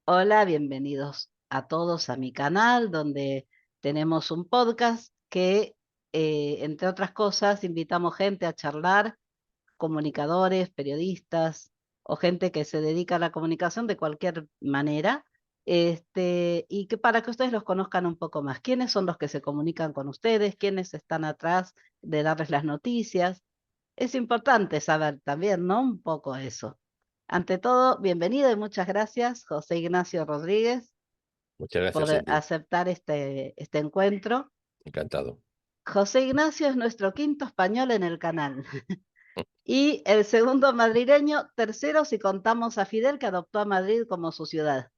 Hola, bienvenidos a todos a mi canal, donde tenemos un podcast que, entre otras cosas, invitamos gente a charlar, comunicadores, periodistas o gente que se dedica a la comunicación de cualquier manera, y que para que ustedes los conozcan un poco más. ¿Quiénes son los que se comunican con ustedes? ¿Quiénes están atrás de darles las noticias? Es importante saber también, ¿no? Un poco eso. Ante todo, bienvenido y muchas gracias, José Ignacio Rodríguez, Muchas por gracias, Cindy. aceptar este encuentro. Encantado. José Ignacio es nuestro quinto español en el canal y el segundo madrileño, tercero si contamos a Fidel, que adoptó a Madrid como su ciudad,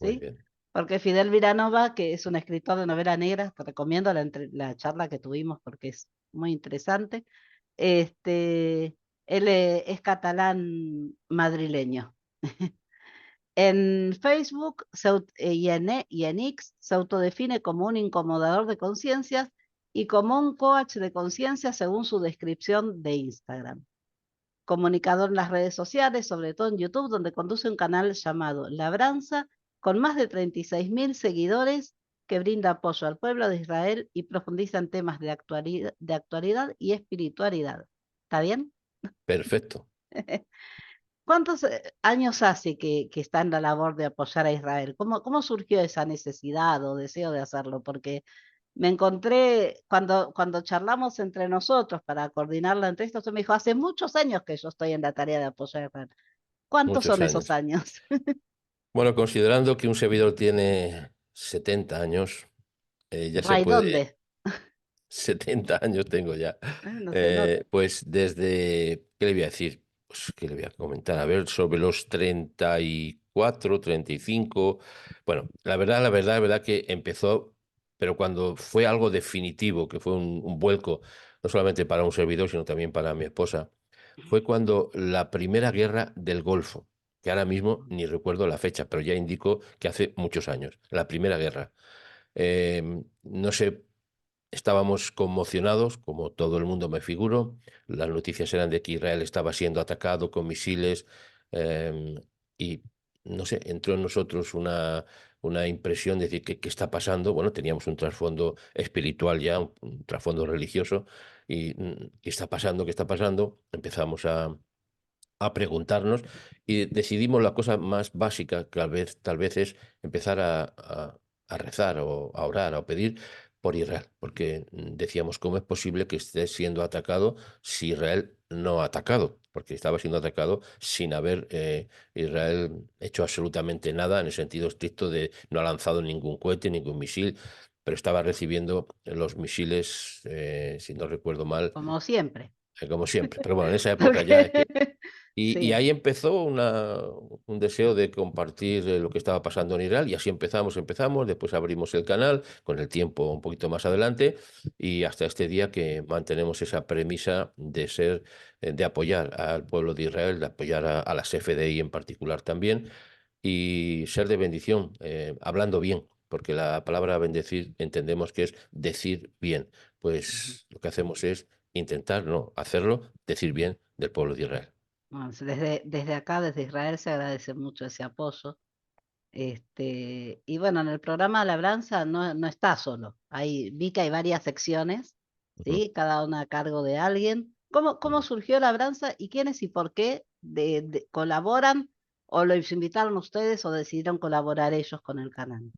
Muy ¿sí? bien. Porque Fidel Vilanova, que es un escritor de novela negra, te recomiendo la charla que tuvimos porque es muy interesante. Él es catalán madrileño. En Facebook y en X se autodefine como un incomodador de conciencias y como un coach de conciencia según su descripción de Instagram. Comunicador en las redes sociales, sobre todo en YouTube, donde conduce un canal llamado Labranza, con más de 36.000 seguidores, que brinda apoyo al pueblo de Israel y profundiza en temas de actualidad y espiritualidad. ¿Está bien? Perfecto. ¿Cuántos años hace que está en la labor de apoyar a Israel? ¿Cómo surgió esa necesidad o deseo de hacerlo? Porque me encontré, cuando charlamos entre nosotros para coordinar la entrevista, usted me dijo, hace muchos años que yo estoy en la tarea de apoyar a Israel. ¿Cuántos Muchos son esos años. años? Bueno, considerando que un servidor tiene 70 años, ya se ¿Ray dónde? puede. 70 años tengo ya. No se nota. Pues desde, ¿qué le voy a decir? Pues, ¿qué le voy a comentar? A ver, sobre los 34, 35. Bueno, la verdad que empezó, pero cuando fue algo definitivo, que fue un vuelco, no solamente para un servidor, sino también para mi esposa, fue cuando la primera guerra del Golfo, que ahora mismo ni recuerdo la fecha, pero ya indico que hace muchos años, la primera guerra. No sé, estábamos conmocionados, como todo el mundo me figuro. Las noticias eran de que Israel estaba siendo atacado con misiles, em, y no sé, entró en nosotros una impresión de decir, ¿qué está pasando? Bueno, teníamos un trasfondo espiritual ya, un trasfondo religioso, y ¿qué está pasando? ¿Qué está pasando? Empezamos a preguntarnos y decidimos la cosa más básica, que tal vez es empezar a rezar o a orar o a pedir por Israel, porque decíamos, ¿cómo es posible que esté siendo atacado si Israel no ha atacado? Porque estaba siendo atacado sin haber Israel hecho absolutamente nada en el sentido estricto de no ha lanzado ningún cohete, ningún misil, pero estaba recibiendo los misiles, si no recuerdo mal, Como siempre. como siempre. Pero bueno, en esa época ya es que Porque, y sí. ahí empezó un deseo de compartir lo que estaba pasando en Israel y así empezamos, después abrimos el canal, con el tiempo un poquito más adelante y hasta este día que mantenemos esa premisa de ser, de apoyar al pueblo de Israel, de apoyar a las FDI en particular también y ser de bendición, hablando bien, porque la palabra bendecir entendemos que es decir bien. Ujú. Pues lo que hacemos es intentar, no, hacerlo, decir bien del pueblo de Israel. Bueno, desde acá, desde Israel, se agradece mucho ese apoyo. Y bueno, en el programa Labranza no está solo. Vi que hay varias secciones, Ujú, ¿sí? Cada una a cargo de alguien. ¿Cómo ujú. surgió Labranza y quiénes y por qué colaboran o los invitaron ustedes o decidieron colaborar ellos con el canal?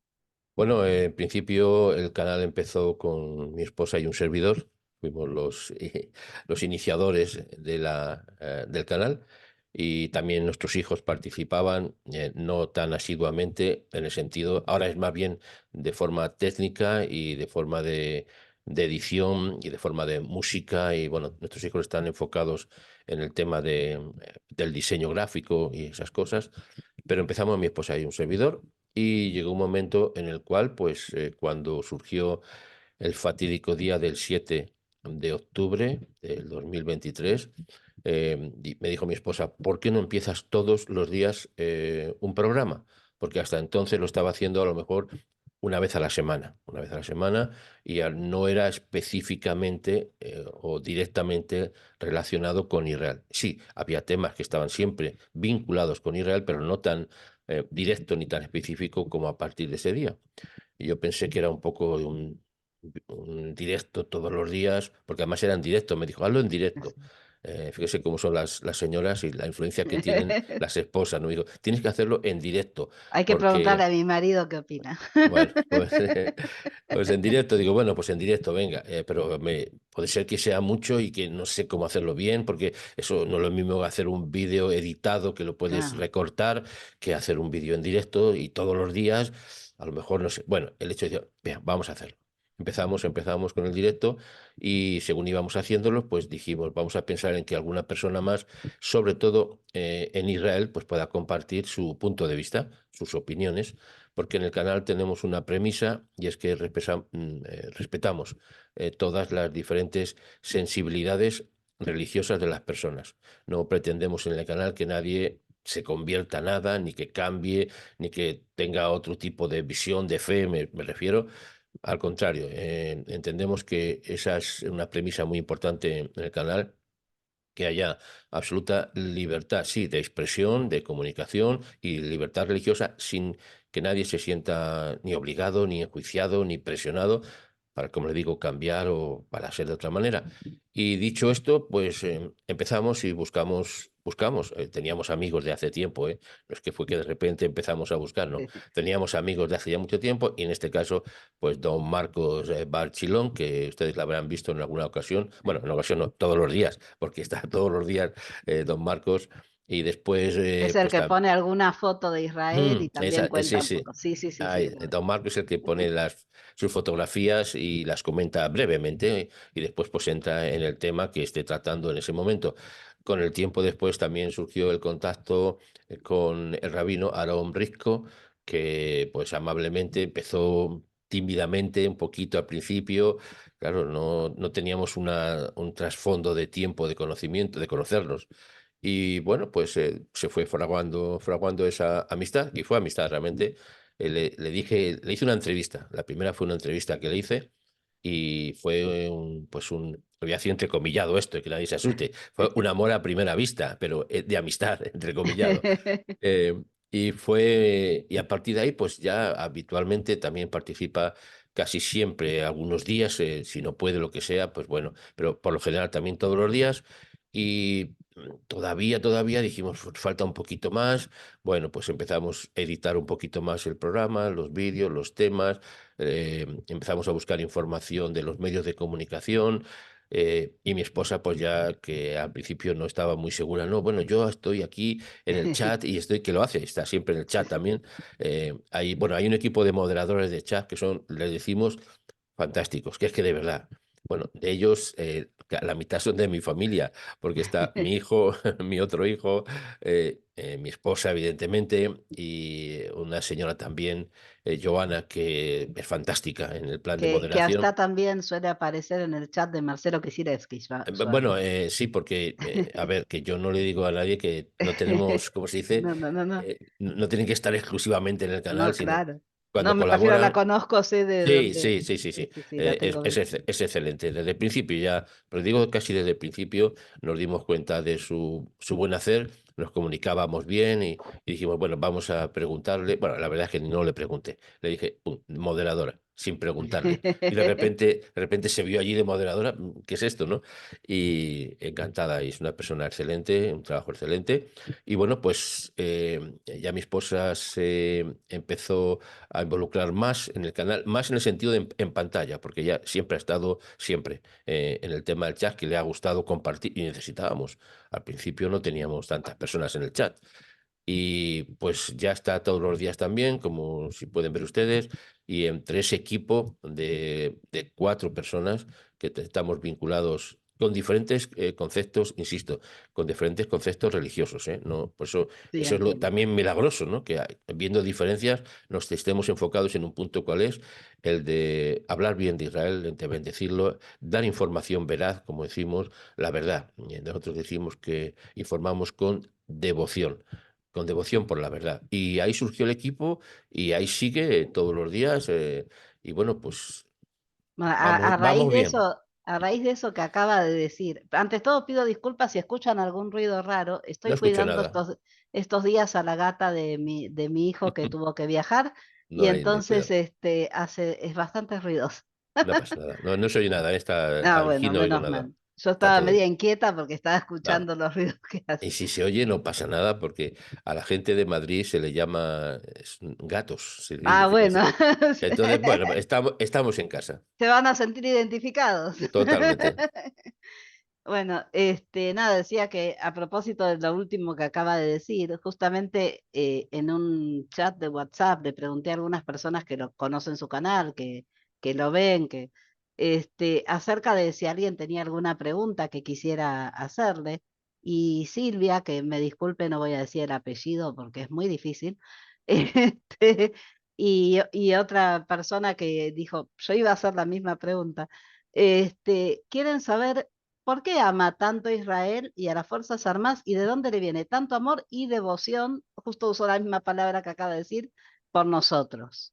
Bueno, en principio el canal empezó con mi esposa y un servidor. Fuimos los iniciadores del canal y también nuestros hijos participaban, no tan asiduamente en el sentido, ahora es más bien de forma técnica y de forma de edición y de forma de música y bueno, nuestros hijos están enfocados en el tema del diseño gráfico y esas cosas, pero empezamos mi esposa y un servidor. Y llegó un momento en el cual, pues, cuando surgió el fatídico día del 7 de octubre del 2023, me dijo mi esposa, ¿por qué no empiezas todos los días un programa? Porque hasta entonces lo estaba haciendo a lo mejor una vez a la semana, y no era específicamente o directamente relacionado con Israel. Sí, había temas que estaban siempre vinculados con Israel, pero no tan directo ni tan específico como a partir de ese día. Y yo pensé que era un poco un directo todos los días, porque además era en directo. Me dijo, hazlo en directo. Fíjese cómo son las señoras y la influencia que tienen las esposas, ¿no? Me dijo, tienes que hacerlo en directo, Hay que preguntarle porque, a mi marido qué opina. bueno, pues, pues en directo, digo, bueno, pues en directo, venga, pero puede ser que sea mucho y que no sé cómo hacerlo bien, porque eso no es lo mismo hacer un vídeo editado que lo puedes Claro. recortar que hacer un vídeo en directo y todos los días, a lo mejor no sé. Bueno, el hecho de, vean, vamos a hacerlo. Empezamos con el directo y según íbamos haciéndolo, pues dijimos, vamos a pensar en que alguna persona más, sobre todo en Israel, pues pueda compartir su punto de vista, sus opiniones, porque en el canal tenemos una premisa y es que respetamos todas las diferentes sensibilidades religiosas de las personas. No pretendemos en el canal que nadie se convierta a nada, ni que cambie, ni que tenga otro tipo de visión de fe, me refiero. Al contrario, entendemos que esa es una premisa muy importante en el canal, que haya absoluta libertad, sí, de expresión, de comunicación y libertad religiosa sin que nadie se sienta ni obligado, ni enjuiciado, ni presionado para, como le digo, cambiar o para ser de otra manera. Y dicho esto, pues empezamos y buscamos. Teníamos amigos de hace tiempo, ¿eh? No es que fue que de repente empezamos a buscar, no. Teníamos amigos de hace ya mucho tiempo y en este caso, pues don Marcos Barchilón, que ustedes la habrán visto en alguna ocasión, bueno, en una ocasión no, todos los días, porque está todos los días don Marcos y después, Es el pues que pone alguna foto de Israel y también Sí, cuenta un sí. poco. Sí, sí, sí, sí. Ay, don Marco es el que pone sus fotografías y las comenta brevemente y después pues entra en el tema que esté tratando en ese momento. Con el tiempo después también surgió el contacto con el rabino Aarón Brisco, que pues amablemente empezó tímidamente un poquito al principio. Claro, no teníamos un trasfondo de tiempo, de conocimiento, de conocernos. Y bueno, pues se fue fraguando esa amistad, y fue amistad realmente. Le dije, le hice una entrevista. La primera fue una entrevista que le hice, y fue lo voy a decir entrecomillado esto, que nadie se asuste. Fue un amor a primera vista, pero de amistad, entrecomillado. Eh, y a partir de ahí, pues ya habitualmente también participa casi siempre, algunos días, si no puede, lo que sea, pues bueno, pero por lo general también todos los días. Y todavía dijimos, Falta un poquito más". Bueno, pues empezamos a editar un poquito más el programa, los vídeos, los temas, empezamos a buscar información de los medios de comunicación. Y mi esposa, pues ya que al principio no estaba muy segura, no, bueno, yo estoy aquí en el chat y que lo hace, está siempre en el chat también. Bueno, hay un equipo de moderadores de chat que son, les decimos, fantásticos, que es que de verdad, bueno, de ellos la mitad son de mi familia, porque está mi hijo, mi otro hijo, mi esposa, evidentemente, y una señora también, Joana, que es fantástica en el plan de Que moderación. hasta también suele aparecer en el chat de Marcelo Kisirevsky, su Bueno, amigo. sí, porque, a ver, que yo no le digo a nadie que no tenemos, ¿cómo se dice? No, no, no, no. No tienen que estar exclusivamente en el canal, No, sino claro. No, cuando me refiero, la colaboran. conozco, sé de Sí, dónde. sí, sí, sí, Sí, sí. sí, sí, la tengo bien. Es excelente. Desde el principio ya, pero digo casi desde el principio, nos dimos cuenta de su buen hacer, nos comunicábamos bien y dijimos, bueno, vamos a preguntarle. Bueno, la verdad es que no le pregunté. Le dije, moderadora, sin preguntarle". Y de repente se vio allí de moderadora. ¿Qué es esto, no? Y encantada, y es una persona excelente, un trabajo excelente. Y bueno, pues ya mi esposa se empezó a involucrar más en el canal, más en el sentido de en pantalla, porque ella siempre ha estado, siempre, en el tema del chat, que le ha gustado compartir y necesitábamos. Al principio no teníamos tantas personas en el chat. Y pues ya está todos los días también, como si pueden ver ustedes, y entre ese equipo de 4 personas que estamos vinculados con diferentes conceptos, insisto, con diferentes conceptos religiosos, ¿eh? No, por eso, Sí, eso es entiendo. también milagroso, ¿no? Que viendo diferencias nos estemos enfocados en un punto, cuál es el de hablar bien de Israel, de bendecirlo, dar información veraz, como decimos, la verdad. Nosotros decimos que informamos con devoción por la verdad. Y ahí surgió el equipo y ahí sigue todos los días. Y bueno, pues Bueno, vamos, vamos bien. a raíz de eso que acaba de decir, antes todo pido disculpas si escuchan algún ruido raro. No Estoy escucho cuidando nada. estos días a la gata de mi hijo que tuvo que viajar y No hay entonces cuidado. es bastante ruidoso. No pasa nada. No, no se oye nada, Ah, aquí bueno, no oigo menos nada. mal. Yo Está estaba todo media bien. inquieta porque estaba No. escuchando los ruidos que Y hace. si se oye, no pasa nada porque a la gente de Madrid se le llama gatos, se Ah, significa bueno, así. Entonces, bueno, estamos en casa, se van a sentir identificados. totalmente. Bueno, nada, decía que a propósito de lo último que acaba de decir, justamente en un chat de WhatsApp le pregunté a algunas personas que lo conocen su canal, que lo ven, acerca de si alguien tenía alguna pregunta que quisiera hacerle. Y Silvia, que me disculpe, no voy a decir el apellido porque es muy difícil, y otra persona que dijo, yo iba a hacer la misma pregunta, quieren saber ¿por qué ama tanto a Israel y a las Fuerzas Armadas y de dónde le viene tanto amor y devoción? Justo usó la misma palabra que acaba de decir, por nosotros.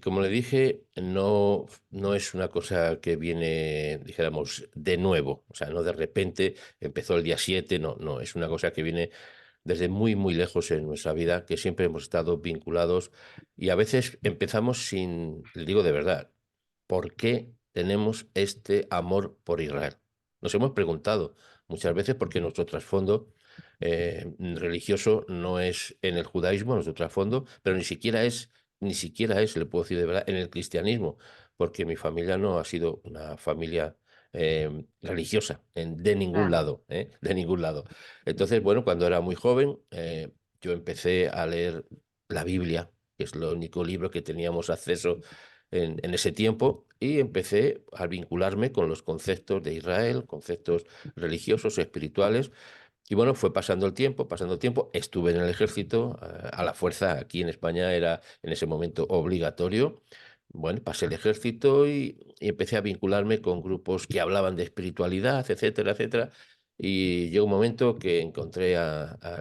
Como le dije, no es una cosa que viene, dijéramos, de nuevo. O sea, no de repente empezó el día 7. No, no, es una cosa que viene desde muy, muy lejos en nuestra vida, que siempre hemos estado vinculados y a veces empezamos sin, le digo de verdad, ¿por qué tenemos este amor por Israel? Nos hemos preguntado muchas veces porque nuestro trasfondo religioso no es en el judaísmo, nuestro trasfondo, pero ni siquiera es, le puedo decir de verdad, en el cristianismo, porque mi familia no ha sido una familia religiosa de ningún Claro. lado, de ningún lado. Entonces, bueno, cuando era muy joven, yo empecé a leer la Biblia, que es el único libro que teníamos acceso en ese tiempo, y empecé a vincularme con los conceptos de Israel, conceptos religiosos, espirituales, y bueno, fue pasando el tiempo, estuve en el ejército, a la fuerza, aquí en España era en ese momento obligatorio. Bueno, pasé el ejército y empecé a vincularme con grupos que hablaban de espiritualidad, etcétera, etcétera. Y llegó un momento que encontré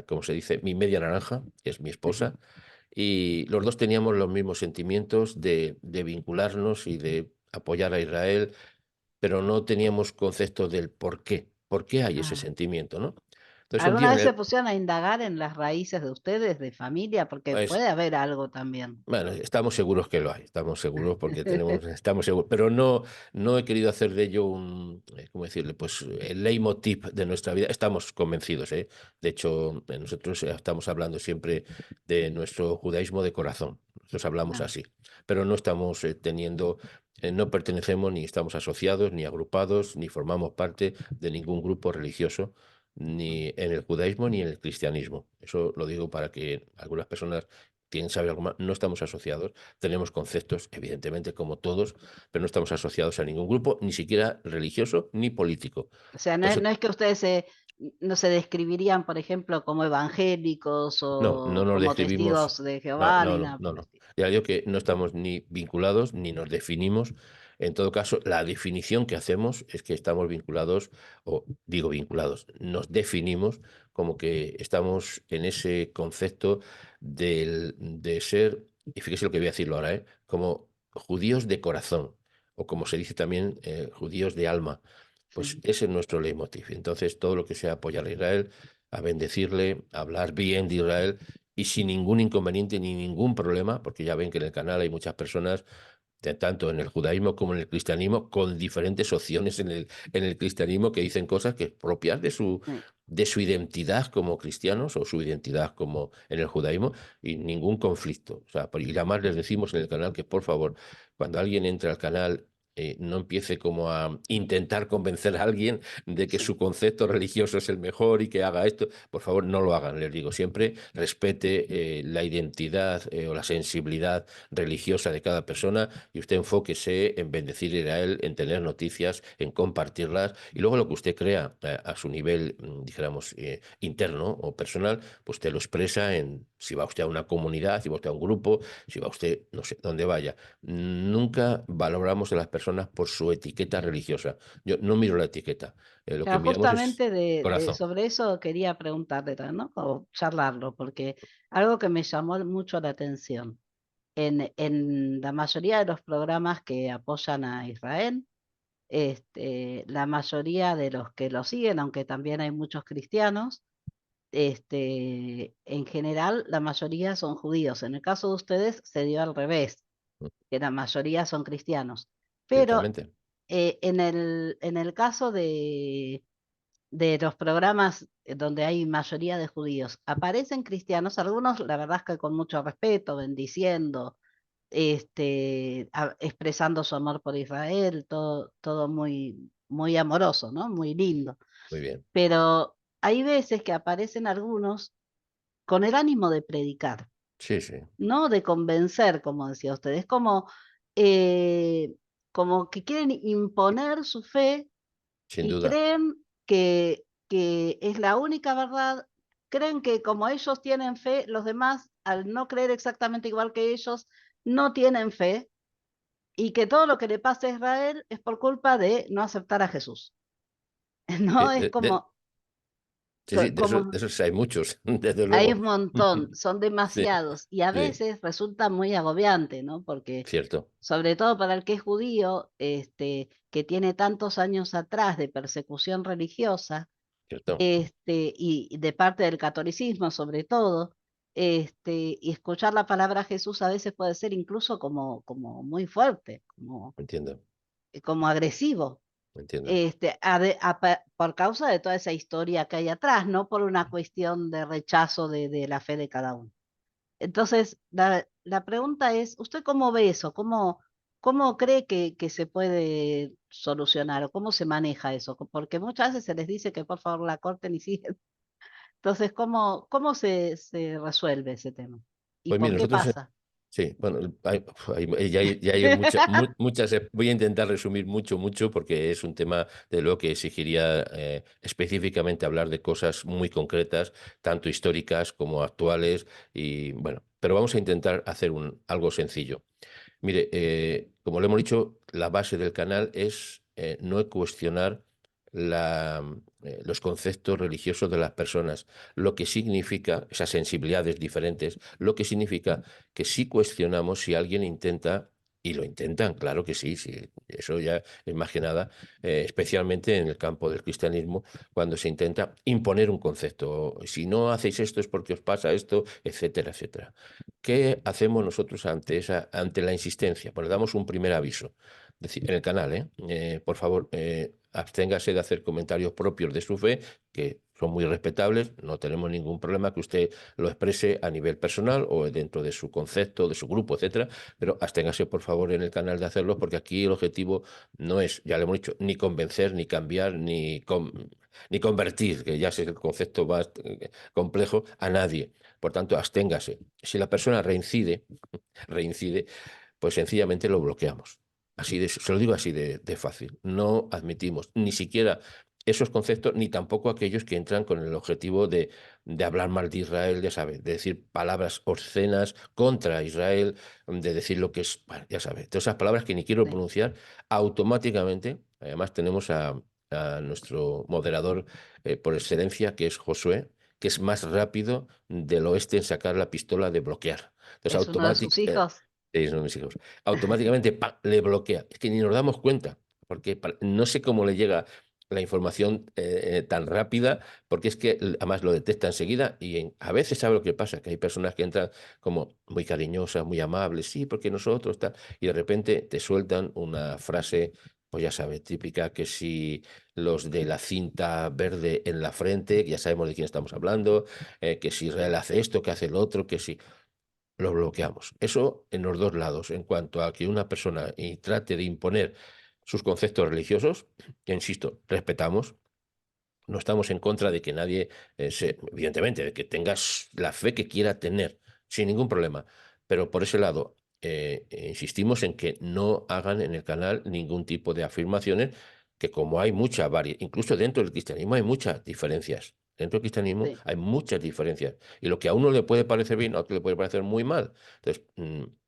como se dice, mi media naranja, que es mi esposa, y los dos teníamos los mismos sentimientos de vincularnos y de apoyar a Israel, pero no teníamos concepto del por qué hay ese Ah. sentimiento, ¿no? Entonces un ¿Alguna día vez se pusieron a indagar en las raíces de ustedes, de familia? Porque pues, puede haber algo también. bueno, estamos seguros que lo hay, estamos seguros porque estamos seguros, pero no he querido hacer de ello ¿cómo decirle? Pues el leitmotiv de nuestra vida. Estamos convencidos, ¿eh? De hecho, nosotros estamos hablando siempre de nuestro judaísmo de corazón. Nosotros hablamos Ah, así, pero no estamos no pertenecemos ni estamos asociados, ni agrupados, ni formamos parte de ningún grupo religioso, ni en el judaísmo ni en el cristianismo. Eso lo digo para que algunas personas quién sabe algo más, no estamos asociados, tenemos conceptos, evidentemente, como todos, pero no estamos asociados a ningún grupo, ni siquiera religioso ni político. o sea, Por eso, no es que ustedes no se describirían, por ejemplo, como evangélicos no o nos como describimos, testigos de no, Jehová, no, ni no, nada no, por el no. estilo. Ya digo que no estamos ni vinculados ni nos definimos. En todo caso, la definición que hacemos es que estamos vinculados, o digo vinculados, nos definimos como que estamos en ese concepto de ser, y fíjese lo que voy a decirlo ahora, como judíos de corazón, o como se dice también, judíos de alma. Pues Sí, ese es nuestro leitmotiv. Entonces, todo lo que sea apoyar a Israel, a bendecirle, a hablar bien de Israel y sin ningún inconveniente ni ningún problema, porque ya ven que en el canal hay muchas personas, tanto en el judaísmo como en el cristianismo, con diferentes opciones en el cristianismo que dicen cosas que propias sí. de su identidad como cristianos o su identidad como en el judaísmo y ningún conflicto. O sea, y además les decimos en el canal que por favor, cuando alguien entre al canal, no empiece como a intentar convencer a alguien de que Sí. su concepto religioso es el mejor y que haga esto. Por favor, no lo hagan, les digo. Siempre respete la identidad o la sensibilidad religiosa de cada persona y usted enfóquese en bendecir a él, en tener noticias, en compartirlas y luego lo que usted crea a su nivel, dijéramos, interno o personal, pues usted lo expresa en si va usted a una comunidad, si va usted a un grupo, si va usted, no sé, donde vaya. Nunca valoramos a las personas por su etiqueta religiosa. Yo no miro la etiqueta. Lo que Claro, miramos es justamente corazón. sobre eso quería preguntarle, también, ¿no? O charlarlo, porque algo que me llamó mucho la atención, en la mayoría de los programas que apoyan a Israel, la mayoría de los que lo siguen, aunque también hay muchos cristianos, en general la mayoría son judíos. En el caso de ustedes se dio al revés, Mm, que la mayoría son cristianos. Pero ciertamente. en el caso de los programas donde hay mayoría de judíos, aparecen cristianos, algunos la verdad es que con mucho respeto, bendiciendo, expresando su amor por Israel, todo, todo muy, muy amoroso, ¿no? Muy lindo. Muy bien. Pero hay veces que aparecen algunos con el ánimo de predicar, Sí, sí, no de convencer, como decía usted. Es eh, como que quieren imponer su fe sin y duda. creen que es la única verdad. Creen que como ellos tienen fe, los demás, al no creer exactamente igual que ellos, no tienen fe y que todo lo que le pasa a Israel es por culpa de no aceptar a Jesús. Sí, No es sí, sí, como de esos hay muchos, desde hay luego. un montón, son Sí, demasiados y a sí, veces resulta muy agobiante, ¿no? Porque cierto, sobre todo para el que es judío, que tiene tantos años atrás de persecución religiosa, cierto. y de parte del catolicismo sobre todo, y escuchar la palabra Jesús a veces puede ser incluso como muy fuerte, Entiendo, como agresivo, entiendo. por causa de toda esa historia que hay atrás, no por una cuestión de rechazo de la fe de cada uno. Entonces, la pregunta es, ¿usted cómo ve eso? ¿Cómo cree que se puede solucionar o cómo se maneja eso? Porque muchas veces se les dice que por favor la corten y siguen. Entonces, ¿cómo se resuelve ese tema? ¿Y Pues mire, por qué nosotros, pasa? sí, bueno, ya hay muchas, voy a intentar resumir mucho, mucho, porque es un tema de lo que exigiría específicamente hablar de cosas muy concretas, tanto históricas como actuales, y bueno, pero vamos a intentar hacer algo sencillo. Mire, como le hemos dicho, la base del canal es no cuestionar los conceptos religiosos de las personas, lo que significa, esas sensibilidades diferentes, lo que significa que sí cuestionamos si alguien intenta, y lo intentan, claro que sí, sí, eso ya es más que nada, especialmente en el campo del cristianismo, cuando se intenta imponer un concepto, si no hacéis esto es porque os pasa esto, etcétera, etcétera. ¿Qué hacemos nosotros ante la insistencia? Pues le damos un primer aviso. Es decir, en el canal, por favor, absténgase de hacer comentarios propios de su fe, que son muy respetables, no tenemos ningún problema que usted lo exprese a nivel personal o dentro de su concepto, de su grupo, etcétera, pero absténgase, por favor, en el canal de hacerlo, porque aquí el objetivo no es, ya le hemos dicho, ni convencer, ni cambiar, ni convertir, que ya es el concepto más complejo, a nadie. Por tanto, absténgase. Si la persona reincide, pues sencillamente lo bloqueamos. Se lo digo así de fácil. No admitimos ni siquiera esos conceptos, ni tampoco aquellos que entran con el objetivo de hablar mal de Israel, ya sabe, de decir palabras obscenas contra Israel, de decir lo que es, bueno, ya sabe, todas esas palabras que ni quiero Sí, pronunciar, automáticamente, además tenemos a nuestro moderador por excelencia, que es Josué, que es más rápido del oeste en sacar la pistola de bloquear. Entonces, es uno de sus hijos. son mis hijos. Automáticamente ¡pam! Le bloquea. Es que ni nos damos cuenta, porque no sé cómo le llega la información tan rápida, porque es que además lo detecta enseguida y a veces sabe lo que pasa, que hay personas que entran como muy cariñosas, muy amables, sí, porque nosotros tal, y de repente te sueltan una frase, pues ya sabes, típica, que si los de la cinta verde en la frente, ya sabemos de quién estamos hablando, que si Israel hace esto, que hace el otro, que si lo bloqueamos. Eso en los dos lados, en cuanto a que una persona trate de imponer sus conceptos religiosos, que insisto, respetamos, no estamos en contra de que nadie, evidentemente, de que tengas la fe que quiera tener, sin ningún problema. Pero por ese lado, insistimos en que no hagan en el canal ningún tipo de afirmaciones, que como hay mucha variedad, incluso dentro del cristianismo hay muchas diferencias. Dentro del cristianismo Sí. hay muchas diferencias. Y lo que a uno le puede parecer bien, a otro le puede parecer muy mal. Entonces,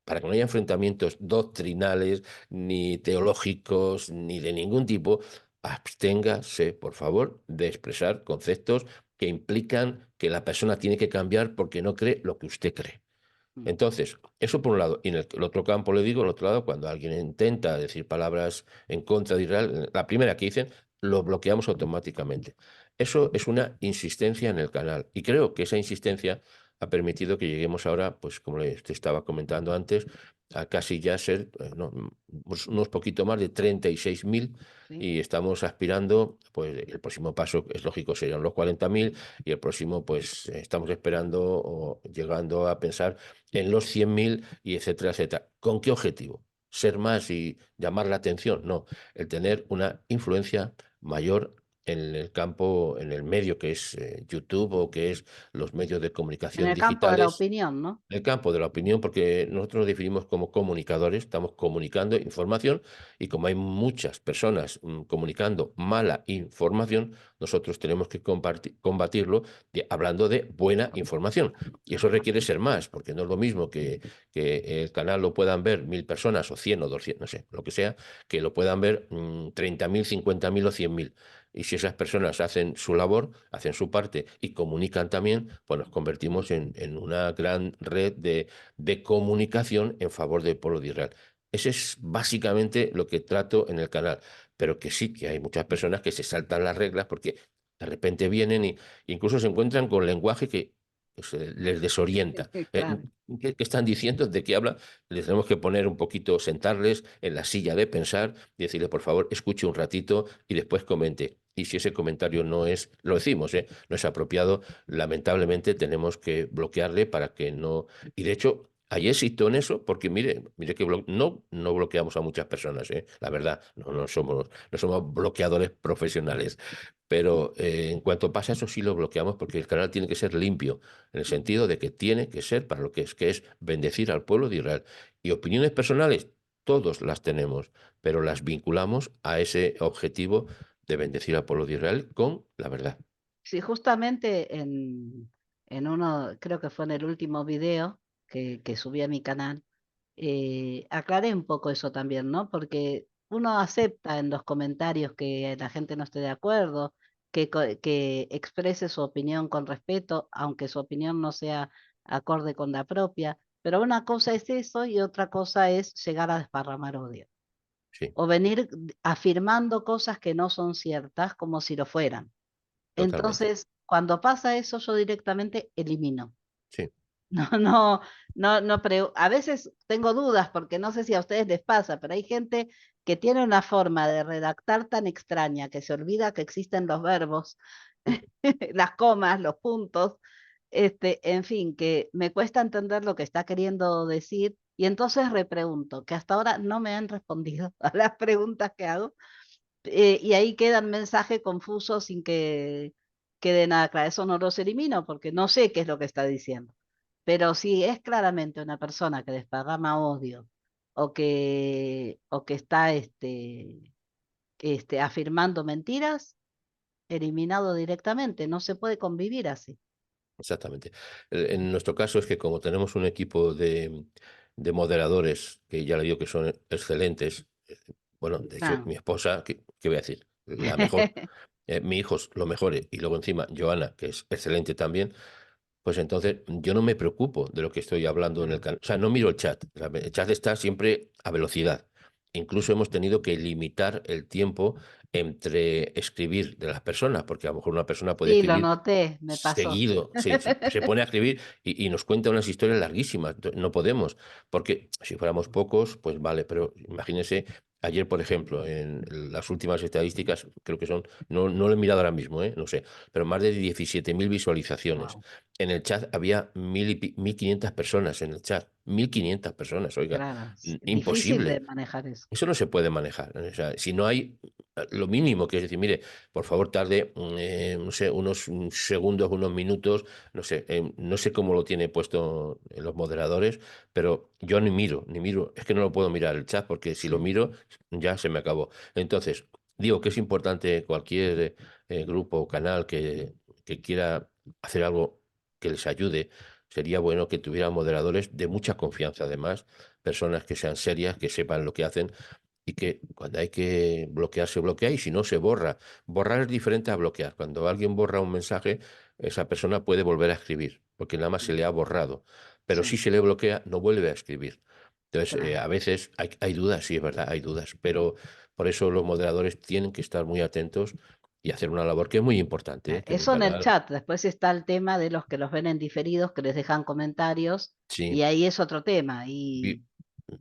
para que no haya enfrentamientos doctrinales, ni teológicos, ni de ningún tipo, absténgase, por favor, de expresar conceptos que implican que la persona tiene que cambiar porque no cree lo que usted cree. Mm. Entonces, eso por un lado. Y en el otro campo le digo, el otro lado, cuando alguien intenta decir palabras en contra de Israel, la primera que dicen, lo bloqueamos automáticamente. Eso es una insistencia en el canal y creo que esa insistencia ha permitido que lleguemos ahora, pues como te estaba comentando antes, a casi ya ser, no, unos poquito más de 36.000 ¿sí? y estamos aspirando, pues el próximo paso es lógico serían los 40.000 y el próximo pues estamos esperando o llegando a pensar en los 100.000 y etcétera, etcétera. ¿Con qué objetivo? ¿Ser más y llamar la atención? No, el tener una influencia mayor en el campo, en el medio que es YouTube o que es los medios de En comunicación el campo de la digitales, opinión, ¿no? el campo de la opinión, porque nosotros nos definimos como comunicadores, estamos comunicando información y como hay muchas personas comunicando mala información, nosotros tenemos que combatirlo hablando de buena información. Y eso requiere ser más, porque no es lo mismo que el canal lo puedan ver 1.000 personas o 100 o 200, no sé, lo que sea, que lo puedan ver 30.000, 50.000 o 100.000. Y si esas personas hacen su labor, hacen su parte y comunican también, pues nos convertimos en una gran red de comunicación en favor del pueblo de Israel. Ese es básicamente lo que trato en el canal, pero que sí que hay muchas personas que se saltan las reglas porque de repente vienen y incluso se encuentran con lenguaje que pues, les desorienta. Claro. ¿Qué están diciendo? ¿De qué hablan? Les tenemos que poner un poquito, sentarles en la silla de pensar y decirle, por favor, escuche un ratito y después comente. Y si ese comentario no es, lo decimos, no es apropiado, lamentablemente tenemos que bloquearle para que no. Y de hecho, hay éxito en eso, porque mire que no bloqueamos a muchas personas, la verdad, no somos bloqueadores profesionales. Pero en cuanto pasa eso, sí lo bloqueamos porque el canal tiene que ser limpio, en el Ujú. sentido de que tiene que ser para lo que es bendecir al pueblo de Israel. Y opiniones personales, todos las tenemos, pero las vinculamos a ese objetivo de bendecir al pueblo de Israel con la verdad. Sí, justamente en uno, creo que fue en el último video que subí a mi canal, aclaré un poco eso también, ¿no? Porque uno acepta en los comentarios que la gente no esté de acuerdo, que exprese su opinión con respeto, aunque su opinión no sea acorde con la propia, pero una cosa es eso y otra cosa es llegar a desparramar odio Sí, o venir afirmando cosas que no son ciertas como si lo fueran. totalmente. Entonces, cuando pasa eso, yo directamente elimino. Sí, No, no, a veces tengo dudas porque no sé si a ustedes les pasa, pero hay gente que tiene una forma de redactar tan extraña que se olvida que existen los verbos, las comas, los puntos, en fin, que me cuesta entender lo que está queriendo decir y entonces repregunto, que hasta ahora no me han respondido a las preguntas que hago y ahí queda el mensaje confuso sin que quede nada claro. Eso no los elimino porque no sé qué es lo que está diciendo. Pero si es claramente una persona que desparrama odio o que está afirmando mentiras, eliminado directamente. No se puede convivir así. exactamente. En nuestro caso es que como tenemos un equipo de moderadores, que ya le digo que son excelentes, bueno, de hecho, Ah. mi esposa, ¿qué voy a decir? La mejor. Mi hijo es lo mejor, y luego encima Joana, que es excelente también, pues entonces yo no me preocupo de lo que estoy hablando en el Ah, canal. O sea, no miro el chat. O sea, el chat está siempre a velocidad. Incluso hemos tenido que limitar el tiempo entre escribir de las personas, porque a lo mejor una persona puede sí, lo escribir noté, me pasó. seguido, se pone a escribir y nos cuenta unas historias larguísimas. No podemos, porque si fuéramos pocos, pues vale, pero imagínense, ayer, por ejemplo, en las últimas estadísticas, creo que son, no lo he mirado ahora mismo, no sé, pero más de 17.000 visualizaciones. Wow, En el chat había 1.500 personas en el chat, 1.500 personas, oiga, claro, es difícil de imposible. manejar eso. Eso no se puede manejar. O sea, si no hay lo mínimo, que es decir, mire, por favor tarde, no sé, unos segundos, unos minutos, no sé cómo lo tiene puesto en los moderadores, pero yo ni miro, es que no lo puedo mirar el chat porque si lo Sí, miro ya se me acabó. Entonces, digo que es importante cualquier grupo o canal que quiera hacer algo que les ayude. Sería bueno que tuviera moderadores de mucha confianza, además, personas que sean serias, que sepan lo que hacen y que cuando hay que bloquear, se bloquea y si no, se borra. Borrar es diferente a bloquear. Cuando alguien borra un mensaje, esa persona puede volver a escribir, porque nada más se le ha borrado. Pero si sí, se le bloquea, no vuelve a escribir. Entonces, claro. a veces hay dudas, sí, es verdad, hay dudas, pero por eso los moderadores tienen que estar muy atentos y hacer una labor que es muy importante, ¿eh? Tener un Eso en el canal, chat. Después está el tema de los que los ven en diferidos, que les dejan comentarios, sí. y ahí es otro tema, Y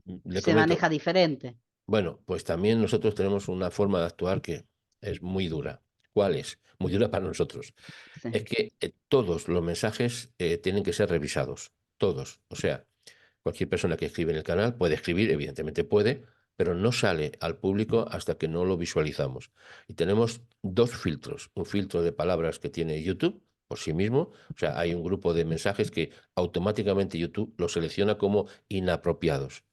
y le se comento, maneja diferente. bueno, pues también nosotros tenemos una forma de actuar que es muy dura. ¿Cuál es? Muy dura para nosotros. Sí, Es que todos los mensajes tienen que ser revisados, todos. O sea, cualquier persona que escribe en el canal puede escribir, evidentemente puede, pero no sale al público hasta que no lo visualizamos. Y tenemos dos filtros. Un filtro de palabras que tiene YouTube por sí mismo. O sea, hay un grupo de mensajes que automáticamente YouTube los selecciona como inapropiados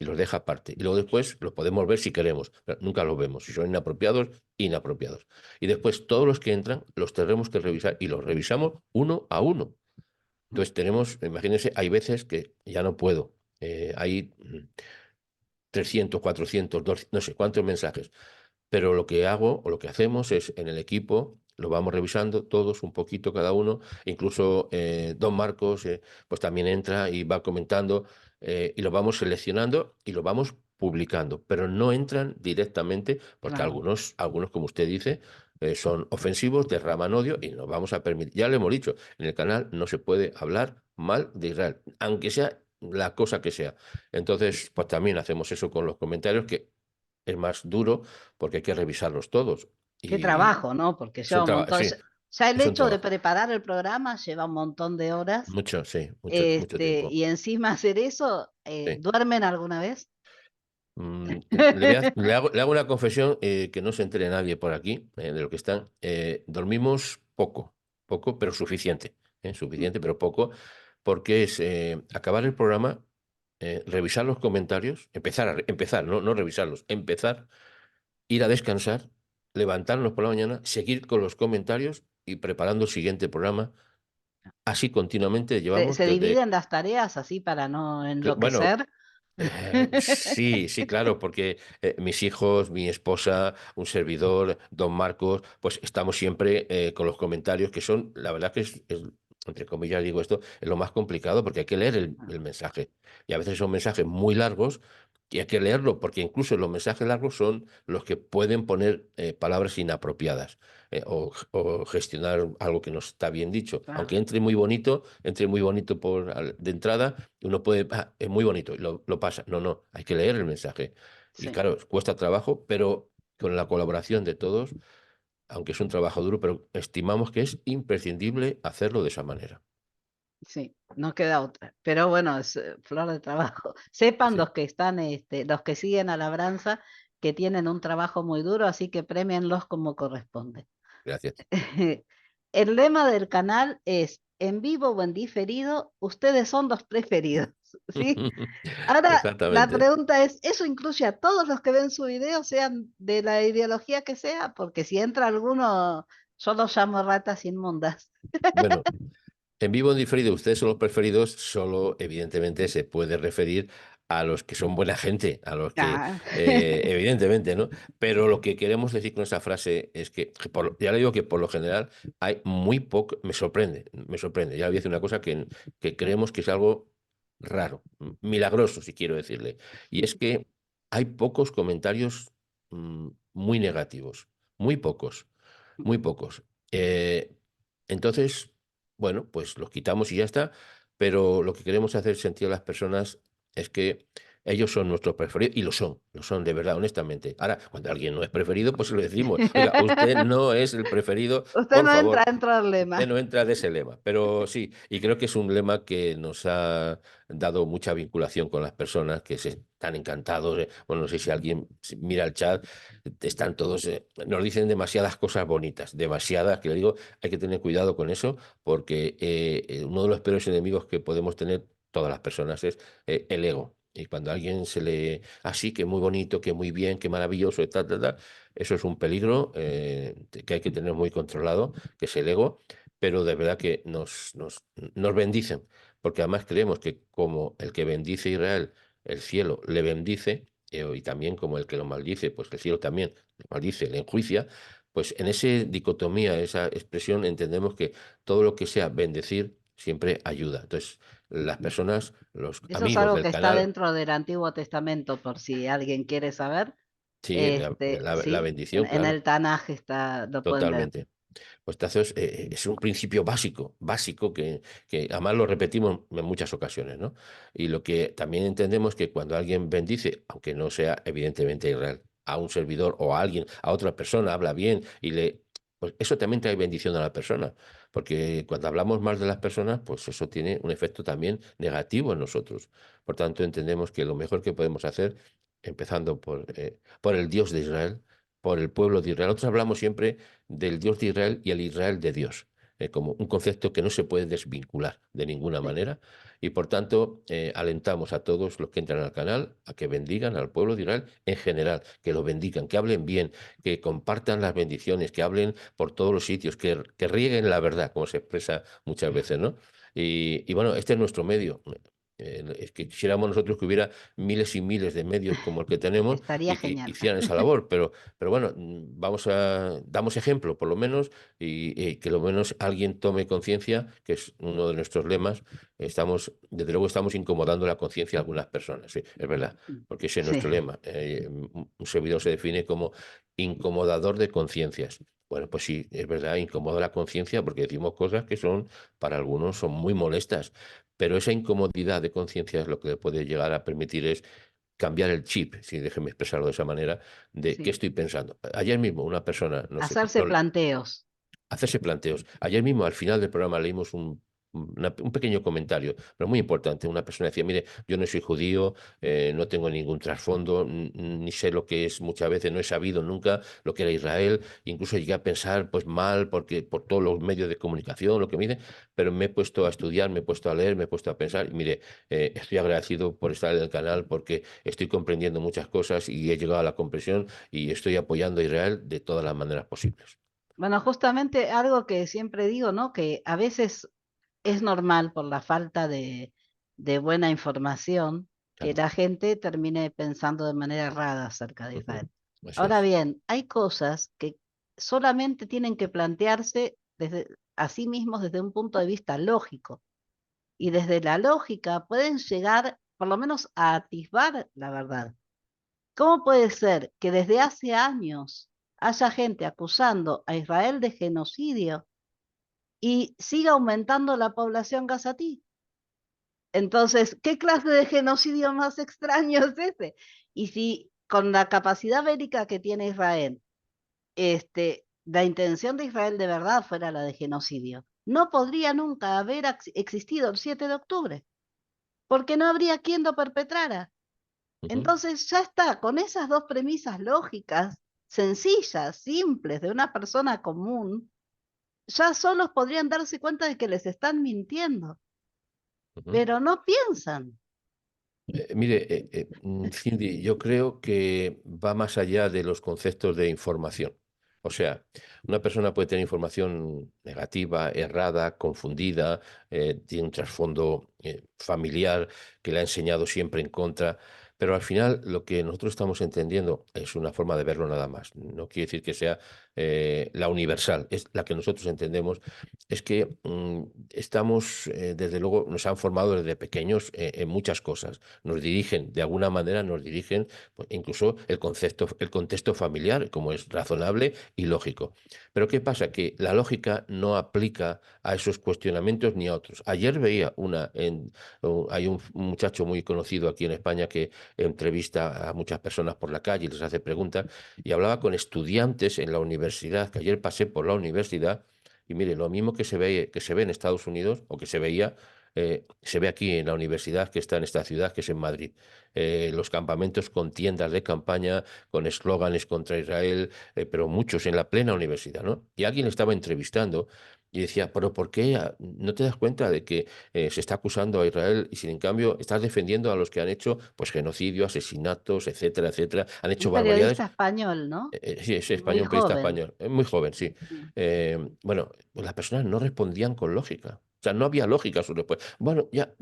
y los deja aparte. Y luego después los podemos ver si queremos, pero nunca los vemos. Si son inapropiados, inapropiados. Y después todos los que entran los tenemos que revisar y los revisamos uno a uno. Entonces tenemos, imagínense, hay veces que ya no puedo. Hay 300, 400, 200, no sé cuántos mensajes. Pero lo que hago o lo que hacemos es en el equipo, lo vamos revisando todos un poquito cada uno, incluso Don Marcos pues también entra y va comentando y lo vamos seleccionando y lo vamos publicando, pero no entran directamente porque claro. algunos como usted dice, son ofensivos, derraman odio y nos vamos a permitir. Ya le hemos dicho, en el canal no se puede hablar mal de Israel, aunque sea la cosa que sea. Entonces, pues también hacemos eso con los comentarios que es más duro porque hay que revisarlos todos. Qué Y trabajo, ¿no? Porque es un lleva un trabajo, montón. sí, Ya el es un hecho de trabajo. preparar el programa lleva un montón de horas. Mucho, sí, mucho, mucho tiempo. Y encima hacer eso, Sí. ¿duermen alguna vez? Le hago una confesión que no se entere nadie por aquí, de lo que están. Dormimos poco, poco, pero suficiente. Suficiente, pero poco, porque es acabar el programa, revisar los comentarios, empezar, no, no revisarlos, empezar, ir a descansar, levantarnos por la mañana, seguir con los comentarios y preparando el siguiente programa. Así continuamente llevamos Se desde, dividen las tareas así para no bueno, enloquecer? sí, sí, claro, porque mis hijos, mi esposa, un servidor, don Marcos, pues estamos siempre con los comentarios que son, la verdad que entre comillas digo esto, es lo más complicado porque hay que leer el mensaje. Y a veces son mensajes muy largos y hay que leerlo porque incluso los mensajes largos son los que pueden poner palabras inapropiadas o gestionar algo que no está bien dicho. Claro, Aunque entre muy bonito de entrada, uno puede, "Ah, es muy bonito", y lo pasa. No, no, hay que leer el mensaje. Y sí, claro, cuesta trabajo, pero con la colaboración de todos, aunque es un trabajo duro, pero estimamos que es imprescindible hacerlo de esa manera. sí, no queda otra. Pero bueno, es flor de trabajo. Sepan Sí, los que están, los que siguen a Labranza, que tienen un trabajo muy duro, así que premienlos como corresponde. gracias. El lema del canal es en vivo o en diferido, ustedes son los preferidos, ¿sí? Ahora, la Exactamente. pregunta es, ¿eso incluye a todos los que ven su video, sean de la ideología que sea? Porque si entra alguno, yo los llamo ratas inmundas. Bueno, en vivo o en diferido, ustedes son los preferidos, solo evidentemente se puede referir a los que son buena gente, a los que, Ah, evidentemente, ¿no? Pero lo que queremos decir con esa frase es que, ya le digo que por lo general hay muy poco, me sorprende, ya le voy a decir una cosa que creemos que es algo raro, milagroso, si quiero decirle, y es que hay pocos comentarios muy negativos, muy pocos, muy pocos. Entonces, bueno, pues los quitamos y ya está, pero lo que queremos hacer sentir a las personas es que ellos son nuestros preferidos y lo son de verdad, honestamente. Ahora, cuando alguien no es preferido, pues se lo decimos, oiga, usted no es el preferido, usted por no entra favor. dentro del Usted lema. no entra de ese lema, pero sí, y creo que es un lema que nos ha dado mucha vinculación con las personas que se están encantados. Bueno, no sé si alguien mira el chat, están todos, nos dicen demasiadas cosas bonitas, demasiadas, que le digo, hay que tener cuidado con eso, porque uno de los peores enemigos que podemos tener todas las personas es el ego. Y cuando a alguien se le así, que muy bonito, que muy bien, que maravilloso, tal, tal, tal, eso es un peligro que hay que tener muy controlado, que es el ego, pero de verdad que nos bendicen, porque además creemos que como el que bendice a Israel, el cielo le bendice, y también como el que lo maldice, pues el cielo también le maldice, le enjuicia, pues en esa dicotomía, esa expresión, entendemos que todo lo que sea bendecir siempre ayuda. Entonces, las personas, los Eso es amigos algo del que está canal, dentro del Antiguo Testamento, por si alguien quiere saber. Sí, la Sí, bendición, en claro, el Tanaj está, lo pueden leer. totalmente. Pues entonces es un principio básico, básico que además lo repetimos en muchas ocasiones, ¿no? Y lo que también entendemos que cuando alguien bendice, aunque no sea evidentemente Israel, a un servidor o a alguien, a otra persona, habla bien y le... Pues eso también trae bendición a la persona, porque cuando hablamos mal de las personas, pues eso tiene un efecto también negativo en nosotros. Por tanto, entendemos que lo mejor que podemos hacer, empezando por el Dios de Israel, por el pueblo de Israel. Nosotros hablamos siempre del Dios de Israel y el Israel de Dios, como un concepto que no se puede desvincular de ninguna Sí. manera. Y por tanto, alentamos a todos los que entran al canal a que bendigan al pueblo de Israel en general, que lo bendigan, que hablen bien, que compartan las bendiciones, que hablen por todos los sitios, que rieguen la verdad, como se expresa muchas veces, ¿no? Y bueno, este es nuestro medio. Es que quisiéramos nosotros que hubiera miles y miles de medios como el que tenemos Estaría y que genial. hicieran esa labor, pero bueno, damos ejemplo por lo menos y que lo menos alguien tome conciencia, que es uno de nuestros lemas. Desde luego estamos incomodando la conciencia de algunas personas, sí, es verdad, porque ese es Sí. nuestro lema. Un servidor se define como incomodador de conciencias. Bueno, pues sí, es verdad, incomoda la conciencia porque decimos cosas que son, para algunos, son muy molestas, pero esa incomodidad de conciencia es lo que le puede llegar a permitir es cambiar el chip, si déjeme expresarlo de esa manera, de qué Sí. estoy pensando. Ayer mismo una persona, no sé, Hacerse planteos. hacerse planteos. Ayer mismo, al final del programa, leímos un pequeño comentario, pero muy importante. Una persona decía, mire, yo no soy judío, no tengo ningún trasfondo, ni sé lo que es, muchas veces no he sabido nunca lo que era Israel, incluso llegué a pensar pues mal, porque por todos los medios de comunicación, lo que me dicen, pero me he puesto a estudiar, me he puesto a leer, me he puesto a pensar, y mire, estoy agradecido por estar en el canal, porque estoy comprendiendo muchas cosas y he llegado a la comprensión y estoy apoyando a Israel de todas las maneras posibles. Bueno, justamente algo que siempre digo, ¿no? Que a veces es normal por la falta de buena información que Claro. la gente termine pensando de manera errada acerca de Ujú. Israel. Así Ahora es. bien, hay cosas que solamente tienen que plantearse desde a sí mismos desde un punto de vista lógico. Y desde la lógica pueden llegar por lo menos a atisbar la verdad. ¿Cómo puede ser que desde hace años haya gente acusando a Israel de genocidio y siga aumentando la población gazatí? Entonces, ¿qué clase de genocidio más extraño es ese? Y si con la capacidad bélica que tiene Israel, la intención de Israel de verdad fuera la de genocidio, no podría nunca haber existido el 7 de octubre, porque no habría quien lo perpetrara. Ujú, Entonces ya está, con esas dos premisas lógicas, sencillas, simples, de una persona común, ya solos podrían darse cuenta de que les están mintiendo, ujú. pero no piensan. Mire, Cindy, yo creo que va más allá de los conceptos de información. O sea, una persona puede tener información negativa, errada, confundida, tiene un trasfondo familiar que le ha enseñado siempre en contra, pero al final lo que nosotros estamos entendiendo es una forma de verlo nada más. No quiere decir que sea la universal, es la que nosotros entendemos. Es que estamos, desde luego, nos han formado desde pequeños en muchas cosas, nos dirigen, de alguna manera nos dirigen, pues, incluso el contexto familiar, como es razonable y lógico. Pero ¿qué pasa? Que la lógica no aplica a esos cuestionamientos ni a otros. Ayer veía hay un muchacho muy conocido aquí en España que entrevista a muchas personas por la calle y les hace preguntas y hablaba con estudiantes en la universidad, que ayer pasé por la universidad y mire, lo mismo que se ve en Estados Unidos o que se veía se ve aquí en la universidad que está en esta ciudad, que es en Madrid. Los campamentos con tiendas de campaña, con eslóganes contra Israel, pero muchos en la plena universidad, ¿no? Y alguien le estaba entrevistando y decía, pero ¿por qué no te das cuenta de que se está acusando a Israel y sin en cambio estás defendiendo a los que han hecho pues genocidio, asesinatos, etcétera, etcétera, han Un hecho barbaridades? periodista español, ¿no? Sí, es Muy español, un periodista joven. español, muy joven, sí. Sí, Bueno, pues las personas no respondían con lógica. O sea, no había lógica su respuesta. Bueno, ya,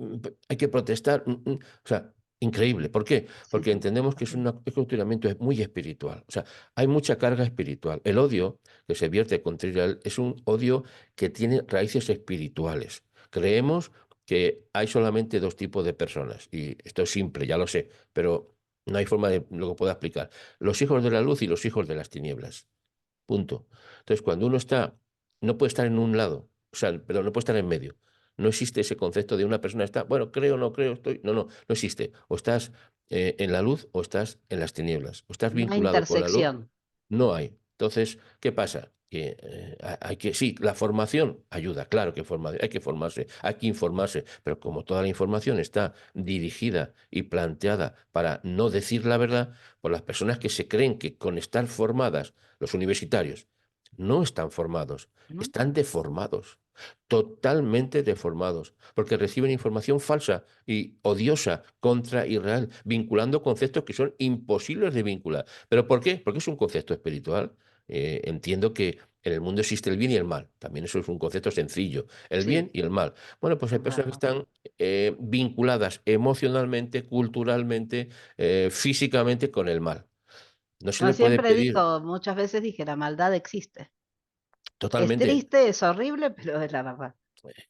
hay que protestar. O sea, increíble. ¿Por qué? sí, Porque sí. entendemos que es un cuestionamiento muy espiritual. O sea, hay mucha carga espiritual. El odio que se vierte contra Israel es un odio que tiene raíces espirituales. Creemos que hay solamente dos tipos de personas. Y esto es simple, ya lo sé, pero No hay forma de lo que pueda explicar. Los hijos de la luz y los hijos de las tinieblas. Punto. Entonces, cuando uno está, no puede estar en un lado, o sea, perdón, no puede estar en medio. No existe ese concepto de una persona está, bueno, creo, no creo, estoy. No, no, no existe. O estás en la luz o estás en las tinieblas. O estás No hay vinculado con la luz, intersección. no hay. Entonces, ¿qué pasa? Que hay que, sí, la formación ayuda, claro que hay que formarse, hay que informarse, pero como toda la información está dirigida y planteada para no decir la verdad, por las personas que se creen que con estar formadas, los universitarios, no están formados, ¿No? están deformados, totalmente deformados, porque reciben información falsa y odiosa contra Israel, vinculando conceptos que son imposibles de vincular. ¿Pero por qué? Porque es un concepto espiritual. Entiendo que en el mundo existe el bien y el mal. También eso es un concepto sencillo. El Sí, bien y el mal. Bueno, pues hay es personas que verdad. están vinculadas emocionalmente, culturalmente, físicamente con el mal. No se No, le puede siempre pedir digo, muchas veces dije, la maldad existe. Es totalmente. triste, es horrible, pero es la verdad.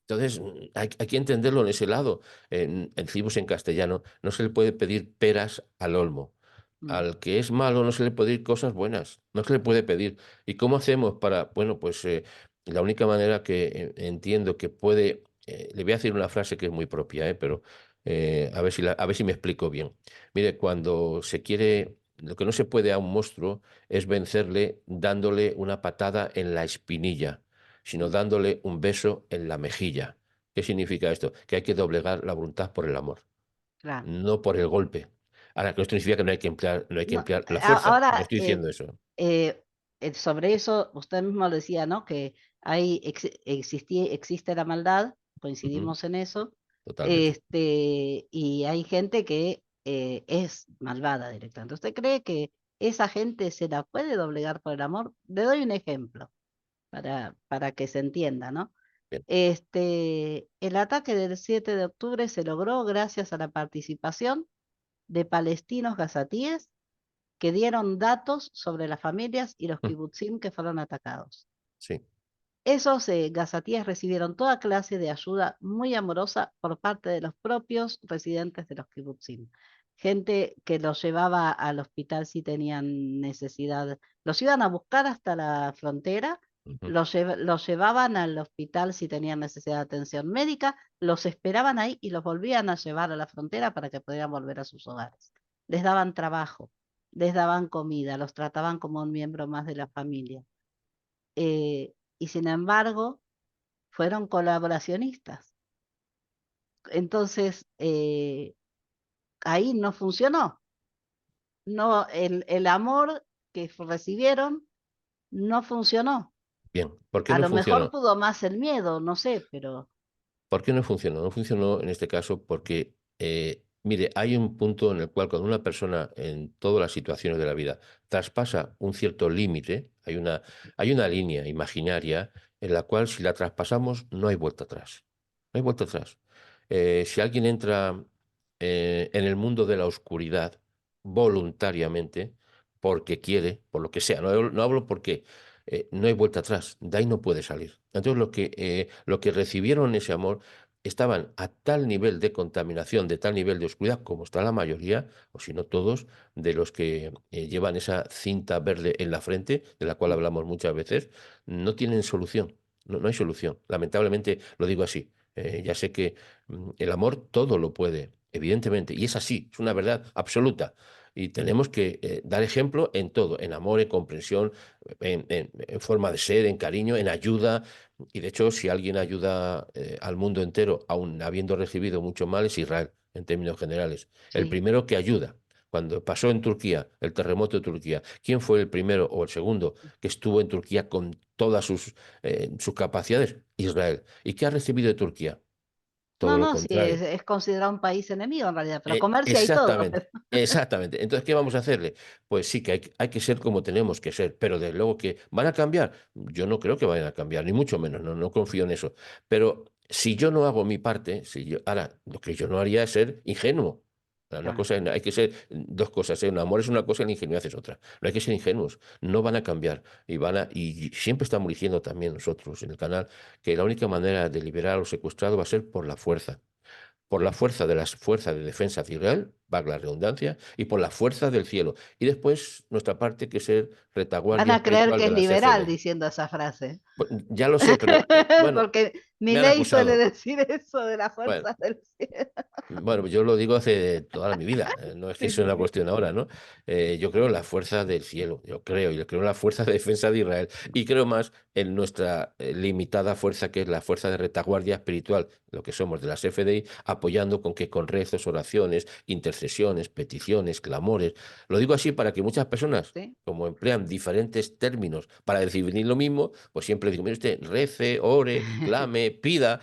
Entonces, hay que entenderlo en ese lado. Decimos en castellano, no se le puede pedir peras al olmo. Mm, Al que es malo no se le puede pedir cosas buenas, no se le puede pedir. ¿Y cómo hacemos para, bueno, pues la única manera que entiendo que puede, le voy a decir una frase que es muy propia, pero a ver si me explico bien. Mire, cuando se quiere, lo que no se puede a un monstruo es vencerle dándole una patada en la espinilla, sino mm, dándole un beso en la mejilla. ¿Qué significa esto? Que hay que doblegar la voluntad por el amor, claro. no por el golpe. Ahora, que esto significa que no hay que No, emplear la fuerza, no ahora, estoy diciendo eso. eh, sobre eso, usted mismo lo decía, ¿no? Que existe la maldad, Ujú, coincidimos en eso, totalmente. y hay gente que es malvada directamente. ¿Usted cree que esa gente se la puede doblegar por el amor? Le doy un ejemplo para que se entienda, ¿no? Bien. El ataque del 7 de octubre se logró gracias a la participación de palestinos gazatíes que dieron datos sobre las familias y los Mm, kibutzim que fueron atacados. sí. Esos gazatíes recibieron toda clase de ayuda muy amorosa por parte de los propios residentes de los kibutzim. Gente que los llevaba al hospital si tenían necesidad. Los iban a buscar hasta la frontera, Ujú, los llevaban al hospital si tenían necesidad de atención médica, los esperaban ahí y los volvían a llevar a la frontera para que pudieran volver a sus hogares. Les daban trabajo, les daban comida, los trataban como un miembro más de la familia. Y sin embargo, fueron colaboracionistas. Entonces, ahí no funcionó. No, el amor que recibieron no funcionó. bien. ¿Por qué A no lo mejor funcionó? pudo más el miedo, no sé, pero ¿Por qué no funcionó? No funcionó en este caso porque, mire, hay un punto en el cual cuando una persona en todas las situaciones de la vida traspasa un cierto límite, hay una línea imaginaria en la cual si la traspasamos no hay vuelta atrás. No hay vuelta atrás. Si alguien entra en el mundo de la oscuridad voluntariamente, porque quiere, por lo que sea, no hablo porque no hay vuelta atrás, de ahí no puede salir. Entonces lo que recibieron ese amor estaban a tal nivel de contaminación, de tal nivel de oscuridad, como está la mayoría, o si no todos, de los que llevan esa cinta verde en la frente, de la cual mm, hablamos muchas veces, no tienen solución. No, no hay solución. Lamentablemente lo digo así. Ya sé que el amor todo lo puede, evidentemente, y es así, es una verdad absoluta. Y tenemos que dar ejemplo en todo, en amor, en comprensión, en forma de ser, en cariño, en ayuda. Y de hecho, si alguien ayuda al mundo entero, aun habiendo recibido mucho mal, es Israel, en términos generales. El sí. primero que ayuda. Cuando pasó en Turquía, el terremoto de Turquía, ¿quién fue el primero o el segundo que estuvo en Turquía con todas sus capacidades? Israel. ¿Y qué ha recibido de Turquía? No, Todo lo no, sí, contrario. es considerado un país enemigo en realidad, pero comercia y todo. Exactamente, exactamente. Entonces, ¿qué vamos a hacerle? Pues sí, que hay que ser como tenemos que ser, pero desde luego que van a cambiar. Yo no creo que vayan a cambiar, ni mucho menos, no, no confío en eso. Pero si yo no hago mi parte, ahora, lo que yo no haría es ser ingenuo. Una Claro. cosa, hay que ser dos cosas, ¿eh? Un amor es una cosa y la ingenuidad es otra. No hay que ser ingenuos, no van a cambiar. Y siempre estamos diciendo también nosotros en el canal que la única manera de liberar a los secuestrados va a ser por la fuerza. por la fuerza de las fuerzas de defensa de Israel, valga la redundancia, y por la fuerza del cielo. Y después nuestra parte, que es ser Van retaguardia a creer espiritual que de es la liberal CFD. diciendo esa frase. Ya lo sé, pero bueno, Porque me han Milei suele acusado. decir eso de las Bueno, fuerzas del cielo. Bueno, yo lo digo hace toda mi vida, no es que Sí, sea sí, una sí. cuestión ahora, ¿no? Yo creo en la fuerza del cielo, yo creo, y yo creo en la fuerza de defensa de Israel, y creo más en nuestra limitada fuerza, que es la fuerza de retaguardia espiritual, lo que somos de las FDI, apoyando con rezos, oraciones, intercesiones, peticiones, clamores. Lo digo así para que muchas personas, Sí. como emplean diferentes términos para definir lo mismo, pues siempre digo, mire usted, rece, ore, clame, pida.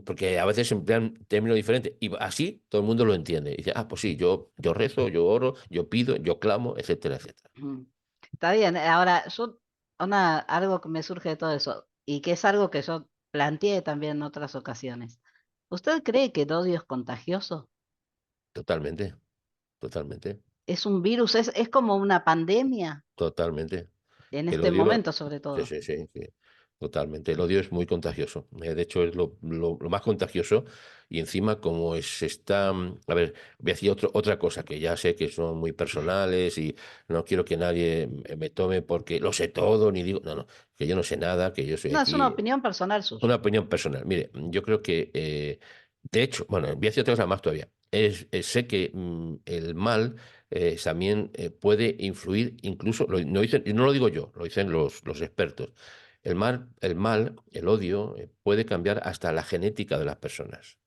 Porque a veces emplean términos diferentes y así todo el mundo lo entiende. Y dice, ah, pues sí, yo rezo, yo oro, yo pido, yo clamo, etcétera, etcétera. Ujú. Está bien. Ahora, algo que me surge de todo eso, y que es algo que yo planteé también en otras ocasiones. ¿Usted cree que el odio es contagioso? Totalmente, totalmente, ¿Es un virus? ¿Es como una pandemia? totalmente. En El este odio, momento, sobre sí, todo. sí, sí, sí, totalmente. El odio es muy contagioso. De hecho, es lo más contagioso. Y encima, como está. A ver, voy a decir otra cosa que ya sé que son muy personales y no quiero que nadie me tome porque lo sé todo, ni digo. No, no, que yo no sé nada, que yo soy No, es una aquí. opinión personal suya. Una opinión personal. Mire, yo creo que, de hecho, bueno, voy a decir otra cosa más todavía. Sé que el mal también puede influir, incluso, no, y no lo digo yo, lo dicen los expertos. El odio, puede cambiar hasta la genética de las personas.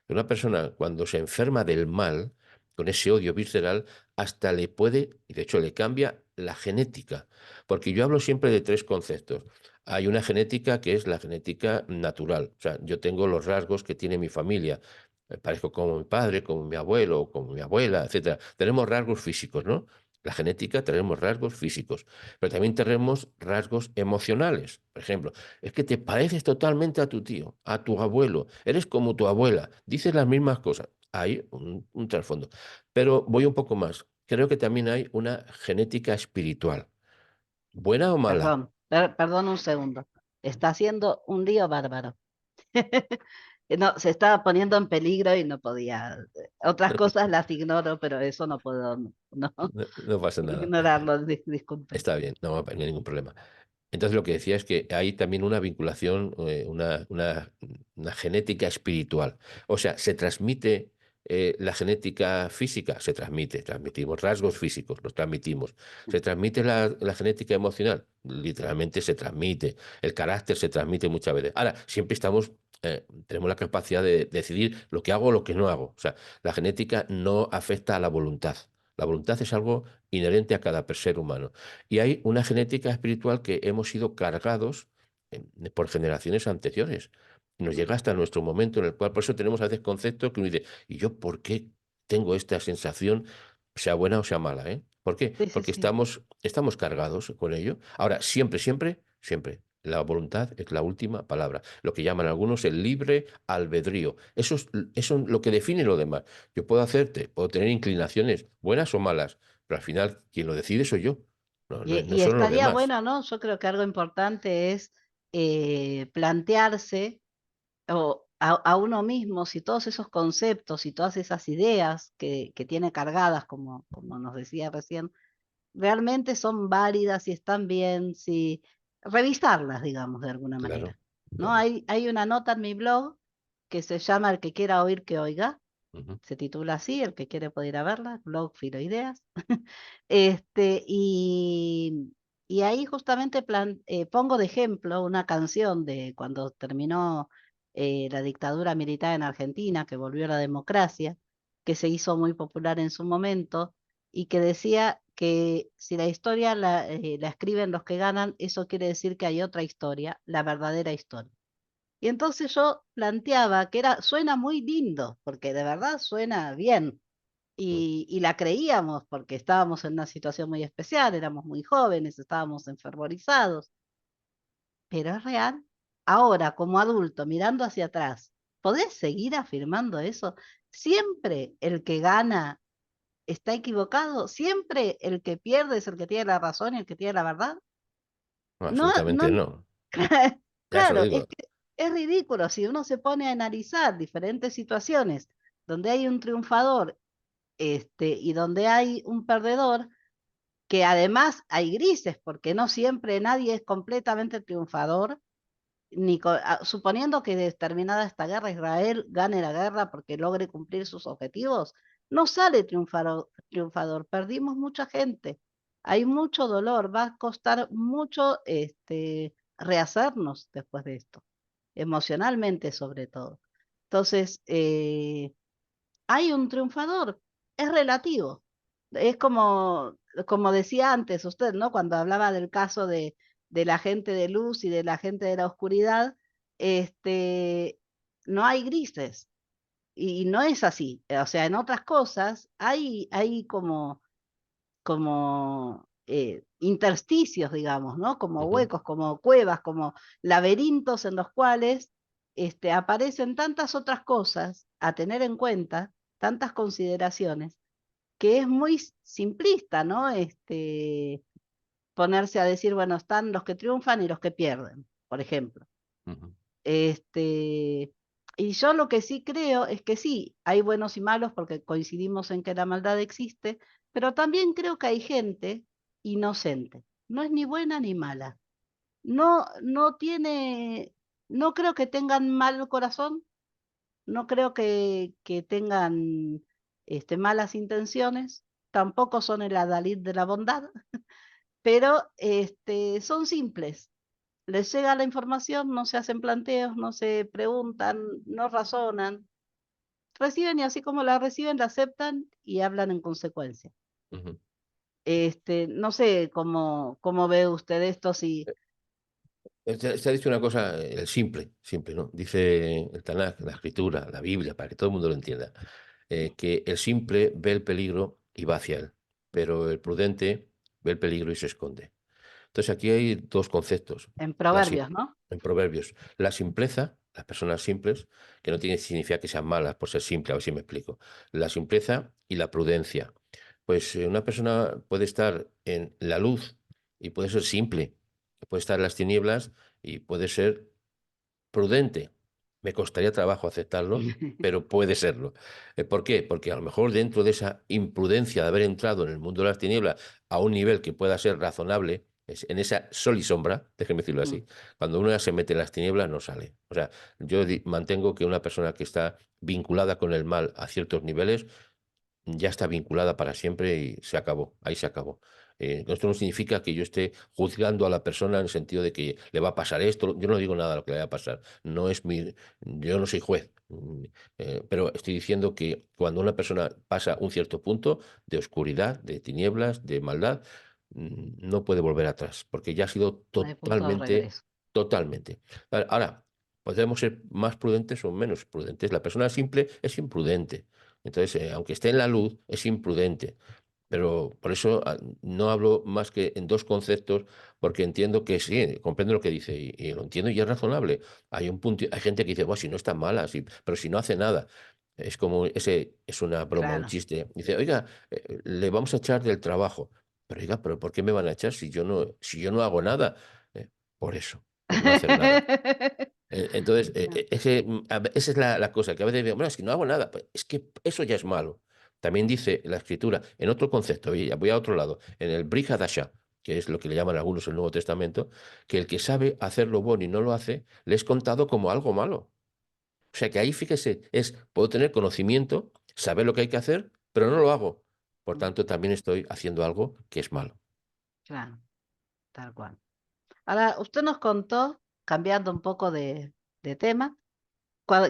Una persona cuando se enferma del mal, con ese odio visceral, hasta le puede, y de hecho le cambia la genética. Porque yo hablo siempre de tres conceptos. Hay una genética que es la genética natural. O sea, yo tengo los rasgos que tiene mi familia. Parezco como mi padre, como mi abuelo, como mi abuela, etcétera. Tenemos rasgos físicos, ¿no? La genética tenemos rasgos físicos, pero también tenemos rasgos emocionales. Por ejemplo, es que te pareces totalmente a tu tío, a tu abuelo, eres como tu abuela, dices las mismas cosas. Hay un trasfondo. Pero voy un poco más. Creo que también hay una genética espiritual, buena o mala. Perdón un segundo. Está haciendo un lío bárbaro. No, se estaba poniendo en peligro y no podía. Otras cosas las ignoro, pero eso no puedo, no, No pasa nada. ignorarlo, disculpe. Está bien, no, no hay ningún problema. Entonces lo que decía es que hay también una vinculación, una genética espiritual. O sea, se transmite la genética física, se transmite, transmitimos rasgos físicos, los transmitimos. Se transmite la genética emocional, literalmente se transmite. El carácter se transmite muchas veces. Ahora, siempre tenemos la capacidad de decidir lo que hago o lo que no hago. O sea, la genética no afecta a la voluntad. La voluntad es algo inherente a cada ser humano. Y hay una genética espiritual que hemos sido cargados por generaciones anteriores. Nos llega hasta nuestro momento en el cual, por eso tenemos a veces conceptos que uno dice, ¿y yo por qué tengo esta sensación, sea buena o sea mala? ¿Por qué? Sí, sí, Porque sí. estamos cargados con ello. Ahora, siempre, siempre, siempre, la voluntad es la última palabra. Lo que llaman algunos el libre albedrío. Eso es lo que define lo demás. Yo puedo tener inclinaciones buenas o malas, pero al final quien lo decide soy yo. No, no, no Y son los estaría demás. bueno, ¿no? Yo creo que algo importante es plantearse a uno mismo si todos esos conceptos y todas esas ideas que tiene cargadas, como nos decía recién, realmente son válidas y están bien, si revisarlas, digamos, de alguna Claro, manera. ¿No? claro. Hay una nota en mi blog que se llama El que quiera oír que oiga, Ujú. se titula así, el que quiere puede ir a verla, blog Filoideas. Y ahí justamente pongo de ejemplo una canción de cuando terminó la dictadura militar en Argentina, que volvió a la democracia, que se hizo muy popular en su momento y que decía que si la historia la escriben los que ganan, eso quiere decir que hay otra historia, la verdadera historia. Y entonces yo planteaba que suena muy lindo, porque de verdad suena bien, Mm. y la creíamos porque estábamos en una situación muy especial, éramos muy jóvenes, estábamos enfervorizados, pero es real. Ahora, como adulto, mirando hacia atrás, ¿podés seguir afirmando eso? Siempre el que gana está equivocado, siempre el que pierde es el que tiene la razón y el que tiene la verdad. No, No, absolutamente no, no. Ya se lo claro, es digo. que es ridículo si uno se pone a analizar diferentes situaciones donde hay un triunfador, y donde hay un perdedor, que además hay grises, porque no siempre nadie es completamente triunfador, suponiendo que determinada esta guerra Israel gane la guerra porque logre cumplir sus objetivos, no sale triunfador, perdimos mucha gente, hay mucho dolor, va a costar mucho rehacernos después de esto, emocionalmente sobre todo. Entonces, hay un triunfador, es relativo. Es como decía antes usted, ¿no? Cuando hablaba del caso de la gente de luz y de la gente de la oscuridad, este, no hay grises. Y no es así. O sea, en otras cosas hay como intersticios, digamos, ¿no? Como Ujú, huecos, como cuevas, como laberintos en los cuales aparecen tantas otras cosas a tener en cuenta, tantas consideraciones, que es muy simplista, ¿no? Ponerse a decir, bueno, están los que triunfan y los que pierden, por ejemplo. ujú, Este, y yo lo que sí creo es que sí, hay buenos y malos porque coincidimos en que la maldad existe, pero también creo que hay gente inocente. No es ni buena ni mala. No tiene, no creo que tengan mal corazón, no creo que tengan malas intenciones, tampoco son el adalid de la bondad, pero son simples, les llega la información, no se hacen planteos, no se preguntan, no razonan, reciben y así como la reciben, la aceptan y hablan en consecuencia. ujú. No sé cómo ve usted esto, si Se ha dicho una cosa, el simple, simple, ¿no? Dice el Tanaj, la escritura, la Biblia, para que todo el mundo lo entienda, que el simple ve el peligro y va hacia él, pero el prudente ve el peligro y se esconde. Entonces aquí hay dos conceptos. en La sim- proverbios, ¿no? en Proverbios, la simpleza, las personas simples, que no tiene significar que sean malas por ser simple, a ver si me explico. La simpleza y la prudencia. Pues una persona puede estar en la luz y puede ser simple, puede estar en las tinieblas y puede ser prudente. Me costaría trabajo aceptarlo, pero puede serlo. ¿Por qué? Porque a lo mejor dentro de esa imprudencia de haber entrado en el mundo de las tinieblas a un nivel que pueda ser razonable, en esa sol y sombra, déjeme decirlo así, cuando uno ya se mete en las tinieblas no sale. O sea, yo mantengo que una persona que está vinculada con el mal a ciertos niveles ya está vinculada para siempre y se acabó, ahí se acabó. Esto no significa que yo esté juzgando a la persona en el sentido de que le va a pasar esto. Yo no digo nada de lo que le va a pasar. No es yo no soy juez. Pero estoy diciendo que cuando una persona pasa un cierto punto de oscuridad, de tinieblas, de maldad, no puede volver atrás, porque ya ha sido No hay punto de totalmente, regreso. totalmente. Ahora, podemos ser más prudentes o menos prudentes. La persona simple es imprudente. Entonces, aunque esté en la luz, es imprudente. Pero por eso no hablo más que en dos conceptos, porque entiendo que sí, comprendo lo que dice y lo entiendo y es razonable. Hay un punto, hay gente que dice, bueno, si no está mala, pero si no hace nada. Es como es una broma, un Claro. chiste. Dice, oiga, le vamos a echar del trabajo. Pero oiga, pero ¿por qué me van a echar si yo no hago nada? Por eso, por no hacer nada. Entonces, esa es la cosa, que a veces digo, bueno, es que no hago nada, pues es que eso ya es malo. También dice la escritura, en otro concepto, voy a otro lado, en el Brit Hadashah, que es lo que le llaman algunos el Nuevo Testamento, que el que sabe hacer lo bueno y no lo hace, le es contado como algo malo. O sea que ahí, fíjese, puedo tener conocimiento, saber lo que hay que hacer, pero no lo hago. Por tanto, también estoy haciendo algo que es malo. Claro, tal cual. Ahora, usted nos contó, cambiando un poco de tema,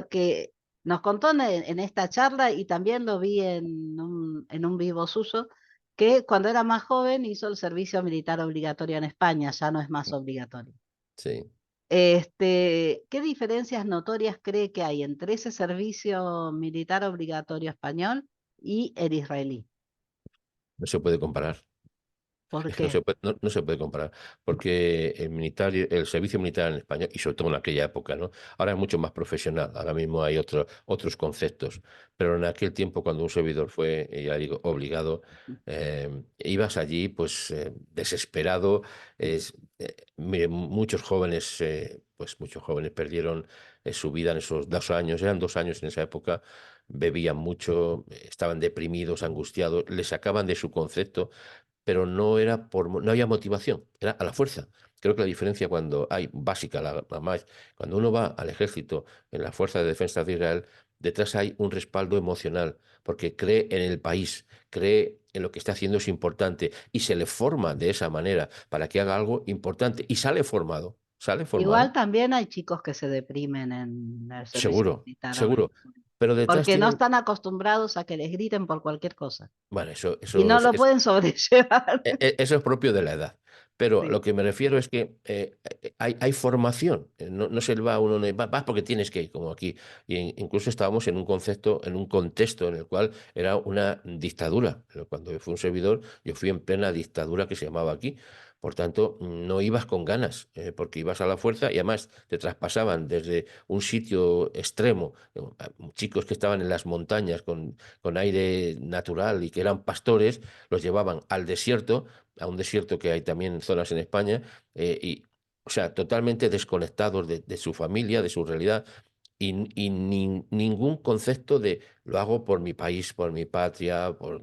que nos contó en esta charla y también lo vi en un vivo suyo, que cuando era más joven hizo el servicio militar obligatorio en España, ya no es más obligatorio. Sí, ¿Qué diferencias notorias cree que hay entre ese servicio militar obligatorio español y el israelí? no se puede comparar. ¿Por Es que qué? no se puede comparar, porque el servicio militar en España, y sobre todo en aquella época, ¿no? Ahora es mucho más profesional, ahora mismo hay otros conceptos, pero en aquel tiempo cuando un servidor fue, ya digo, obligado, ibas allí pues desesperado, mire, muchos jóvenes perdieron su vida en esos 2 años, eran 2 años en esa época, bebían mucho, estaban deprimidos, angustiados, les sacaban de su concepto, pero no era no había motivación, era a la fuerza. Creo que la diferencia cuando hay, básica, la más, cuando uno va al ejército, en la Fuerza de Defensa de Israel, detrás hay un respaldo emocional, porque cree en el país, cree en lo que está haciendo es importante y se le forma de esa manera para que haga algo importante y sale formado, Igual también hay chicos que se deprimen en el servicio seguro, militar seguro, pero detrás porque no tienen, están acostumbrados a que les griten por cualquier cosa bueno, eso, y eso no lo es pueden sobrellevar. Eso es propio de la edad. Pero Sí, lo que me refiero es que hay formación. No se va uno, vas porque tienes que ir, como aquí. Incluso estábamos en un concepto, en un contexto en el cual era una dictadura. Cuando fui un servidor, yo fui en plena dictadura que se llamaba aquí. Por tanto, no ibas con ganas, porque ibas a la fuerza y además te traspasaban desde un sitio extremo, chicos que estaban en las montañas con aire natural y que eran pastores, los llevaban al desierto, a un desierto que hay también en zonas en España, o sea, totalmente desconectados de su familia, de su realidad, y ningún concepto de lo hago por mi país, por mi patria, por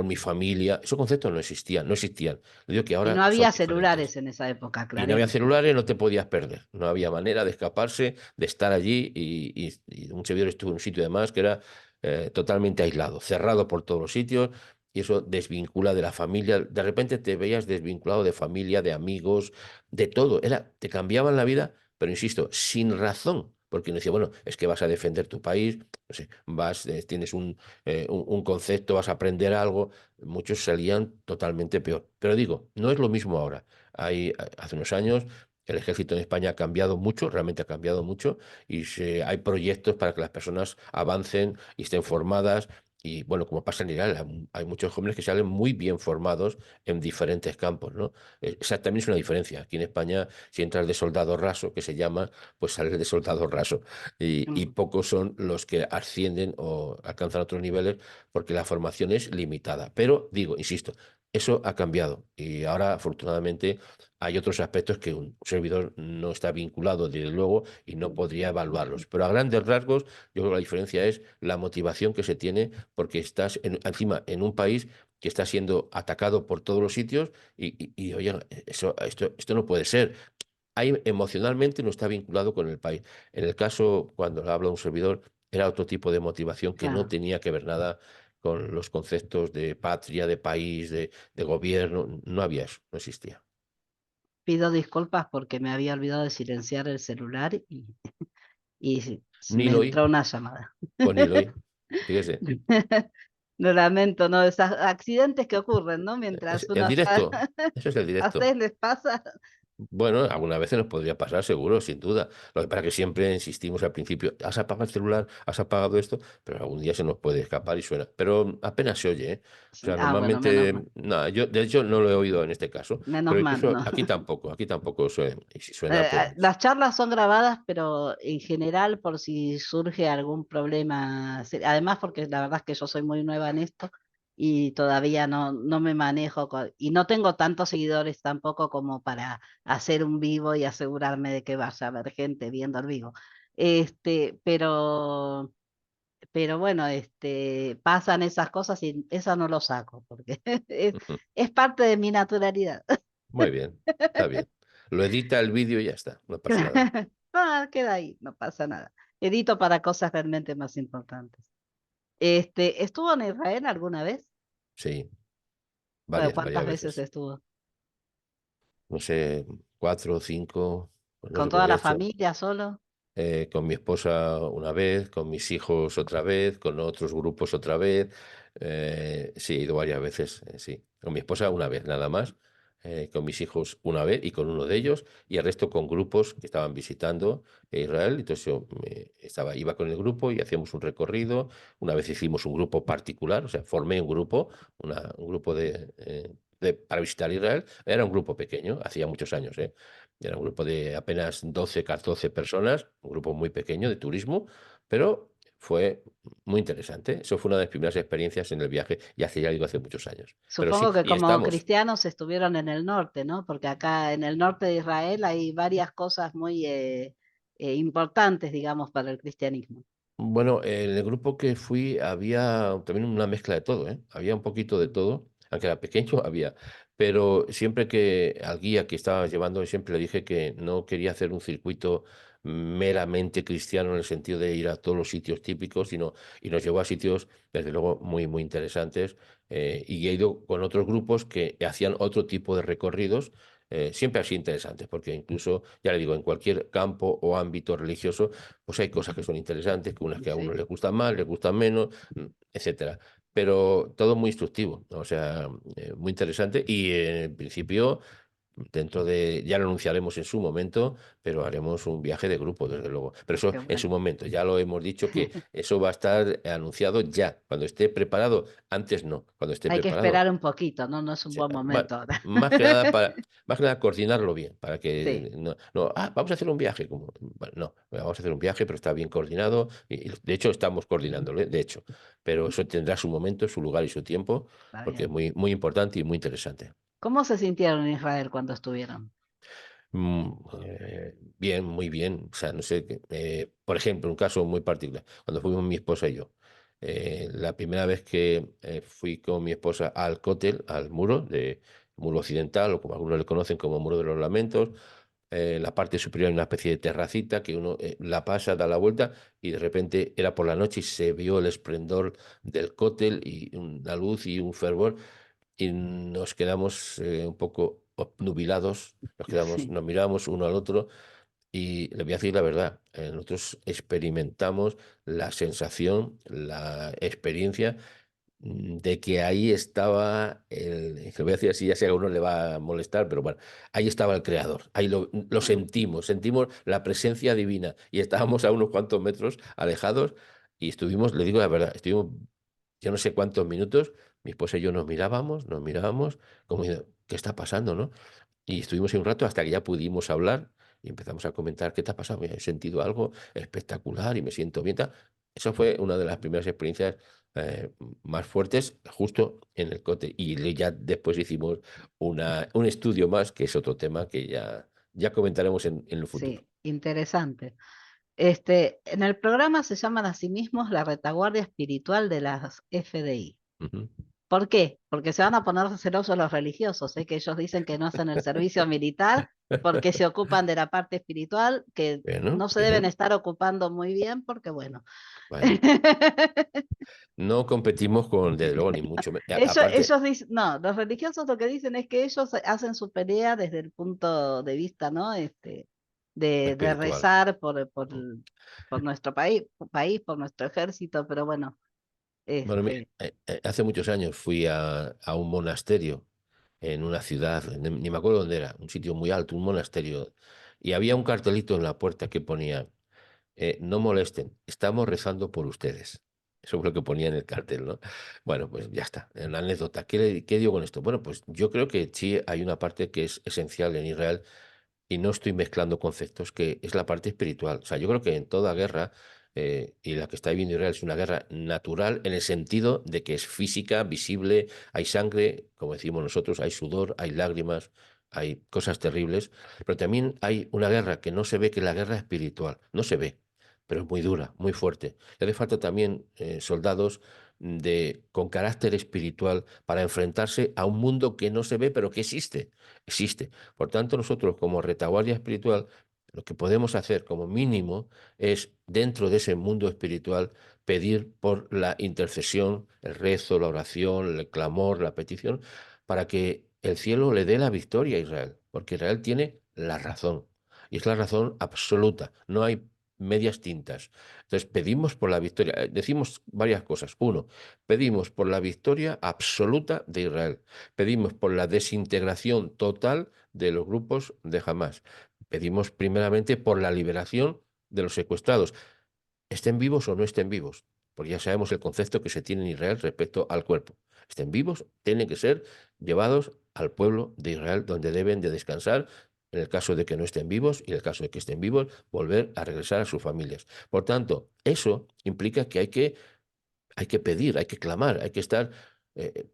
mi familia. Esos conceptos no existían, no existían. Digo que y no ahora son había diferentes. celulares en esa época, Y no había aclaremos. celulares, no te podías perder. No había manera de escaparse, de estar allí. Y un servidor estuvo en un sitio además que era totalmente aislado, cerrado por todos los sitios. Y eso desvincula de la familia. De repente te veías desvinculado de familia, de amigos, de todo. Te cambiaban la vida, pero insisto, sin razón. Porque uno decía, bueno, es que vas a defender tu país, no sé, tienes un concepto, vas a aprender algo. Muchos salían totalmente peor. Pero digo, no es lo mismo ahora. Hace unos años el ejército en España ha cambiado mucho, realmente ha cambiado mucho, y hay proyectos para que las personas avancen y estén formadas. Y bueno, como pasa en Irak, hay muchos jóvenes que salen muy bien formados en diferentes campos, ¿no? Esa también es una diferencia. Aquí en España, si entras de soldado raso, que se llama, pues sales de soldado raso. Y Mm, pocos son los que ascienden o alcanzan otros niveles porque la formación es limitada. Pero digo, insisto, eso ha cambiado y ahora afortunadamente hay otros aspectos que un servidor no está vinculado, desde luego, y no podría evaluarlos. Pero a grandes rasgos, yo creo que la diferencia es la motivación que se tiene porque estás encima en un país que está siendo atacado por todos los sitios y, oye, esto no puede ser. Ahí emocionalmente no está vinculado con el país. En el caso, cuando habla un servidor, era otro tipo de motivación que no claro. tenía que ver nada con los conceptos de patria, de país, de gobierno. No había eso, no existía. Pido disculpas porque me había olvidado de silenciar el celular y Ni me lo oí, entró una llamada. pues ni lo oí. Fíjese. Lo lamento, ¿no? Esos accidentes que ocurren, ¿no? Mientras El uno está... directo, eso es el ¿A directo. ustedes les pasa? Bueno, algunas veces nos podría pasar, seguro, sin duda. Lo que pasa es que siempre insistimos al principio, has apagado el celular, has apagado esto, pero algún día se nos puede escapar y suena. Pero apenas se oye, ¿eh? O sea, Ah, bueno, menos normalmente, mal. nada, yo de hecho no lo he oído en este caso, Menos pero mal, incluso ¿no? aquí tampoco suena. Y si suena, pues Las charlas son grabadas, pero en general por si surge algún problema, además porque la verdad es que yo soy muy nueva en esto y todavía no me manejo y no tengo tantos seguidores tampoco como para hacer un vivo y asegurarme de que vaya a haber gente viendo el vivo. Pero bueno, pasan esas cosas y eso no lo saco porque es parte de mi naturalidad. muy bien, está bien. Lo edita el vídeo y ya está, no pasa nada. Ah, queda ahí, no pasa nada. Edito para cosas realmente más importantes. ¿Estuvo en Israel alguna vez? Sí, Bueno, varias ¿cuántas veces veces. estuvo? No sé, 4 o 5, no ¿Con se toda podría la echar. familia solo? Con mi esposa una vez, con mis hijos otra vez, con otros grupos otra vez. Sí, he ido varias veces, sí. Con mi esposa una vez nada más, con mis hijos una vez y con uno de ellos, y el resto con grupos que estaban visitando Israel. Entonces yo iba con el grupo y hacíamos un recorrido. Una vez hicimos un grupo particular, o sea, formé un grupo, un grupo para visitar Israel. Era un grupo pequeño, hacía muchos años, ¿eh? Era un grupo de apenas 12, 14 personas, un grupo muy pequeño de turismo, pero fue muy interesante. Eso fue una de las primeras experiencias en el viaje y hace ya digo hace muchos años. Pero sí, Supongo que y como estamos. cristianos estuvieron en el norte, ¿no? Porque acá en el norte de Israel hay varias cosas muy importantes, digamos, para el cristianismo. Bueno, en el grupo que fui había también una mezcla de todo, ¿eh? Había un poquito de todo, aunque era pequeño, había. Pero siempre que al guía que estaba llevando, siempre le dije que no quería hacer un circuito meramente cristiano en el sentido de ir a todos los sitios típicos, y nos llevó a sitios, desde luego, muy, muy interesantes. Y he ido con otros grupos que hacían otro tipo de recorridos. Siempre así interesantes, porque incluso, ya le digo, en cualquier campo o ámbito religioso, pues hay cosas que son interesantes, que unas que a uno Sí, les gustan más, les gustan menos, etcétera. Pero todo muy instructivo, ¿no? O sea, muy interesante y en principio, dentro de, ya lo anunciaremos en su momento, pero haremos un viaje de grupo, desde luego. Pero eso qué en su bueno. momento, ya lo hemos dicho que eso va a estar anunciado ya, cuando esté preparado, antes no, cuando esté Hay que preparado. esperar un poquito, ¿no? No es un Sí, buen momento ahora. más que nada coordinarlo bien, para que Sí, vamos a hacer un viaje, como, bueno, no, vamos a hacer un viaje, pero está bien coordinado, y de hecho estamos coordinándolo, de hecho, pero eso tendrá su momento, su lugar y su tiempo, está porque es bien. muy, muy importante y muy interesante. ¿Cómo se sintieron en Israel cuando estuvieron? Mm, Bien, muy bien. O sea, no sé, por ejemplo, un caso muy particular, cuando fuimos mi esposa y yo, la primera vez que fui con mi esposa al cótel, al muro occidental, o como algunos le conocen como Muro de los Lamentos, en la parte superior hay una especie de terracita que uno la pasa, da la vuelta, y de repente era por la noche y se vio el esplendor del cótel y una luz y un fervor, y nos quedamos un poco obnubilados, Sí, nos mirábamos uno al otro, y le voy a decir la verdad, nosotros experimentamos la sensación, la experiencia de que ahí estaba que lo voy a decir así, ya sé que a uno le va a molestar, pero bueno, ahí estaba el creador, ahí lo bueno, sentimos la presencia divina, y estábamos a unos cuantos metros alejados, y estuvimos, le digo la verdad, estuvimos yo no sé cuántos minutos, mi esposa y yo nos mirábamos, como diciendo, ¿qué está pasando, no? Y estuvimos ahí un rato hasta que ya pudimos hablar y empezamos a comentar, ¿qué te ha pasado? Mira, he sentido algo espectacular y me siento bien, tal. Eso fue una de las primeras experiencias más fuertes, justo en el cote. Y ya después hicimos un estudio más, que es otro tema que ya comentaremos en el futuro. sí, interesante. En el programa se llaman a sí mismos la retaguardia espiritual de las FDI. Ujú. ¿Por qué? Porque se van a poner celosos los religiosos, ¿eh? Que ellos dicen que no hacen el servicio militar porque se ocupan de la parte espiritual, que Bueno, no se deben bien, estar ocupando muy bien porque, bueno. vale. No competimos con, desde luego, ni mucho aparte, Ellos dicen, no, los religiosos lo que dicen es que ellos hacen su pelea desde el punto de vista, ¿no? De espiritual. rezar por nuestro país, por nuestro ejército, pero bueno, Bueno, este, hace muchos años fui a un monasterio en una ciudad, ni me acuerdo dónde era, un sitio muy alto, un monasterio, y había un cartelito en la puerta que ponía, no molesten, estamos rezando por ustedes. Eso es lo que ponía en el cartel, ¿no? Bueno, pues ya está, una anécdota. ¿Qué digo con esto? Bueno, pues yo creo que sí hay una parte que es esencial en Israel, y no estoy mezclando conceptos, que es la parte espiritual. O sea, yo creo que en toda guerra, y la que está viviendo Israel es una guerra natural en el sentido de que es física, visible, hay sangre, como decimos nosotros, hay sudor, hay lágrimas, hay cosas terribles, pero también hay una guerra que no se ve, que es la guerra espiritual, no se ve, pero es muy dura, muy fuerte. Y hace falta también soldados con carácter espiritual para enfrentarse a un mundo que no se ve, pero que existe. Por tanto, nosotros como retaguardia espiritual, lo que podemos hacer como mínimo es, dentro de ese mundo espiritual, pedir por la intercesión, el rezo, la oración, el clamor, la petición, para que el cielo le dé la victoria a Israel, porque Israel tiene la razón, y es la razón absoluta, no hay medias tintas. Entonces pedimos por la victoria. Decimos varias cosas. Uno, pedimos por la victoria absoluta de Israel. Pedimos por la desintegración total de los grupos de Hamas. Pedimos primeramente por la liberación de los secuestrados, estén vivos o no estén vivos, porque ya sabemos el concepto que se tiene en Israel respecto al cuerpo. Estén vivos, tienen que ser llevados al pueblo de Israel, donde deben de descansar. En el caso de que no estén vivos y en el caso de que estén vivos, volver a regresar a sus familias. Por tanto, eso implica que hay que pedir, hay que clamar, hay que estar.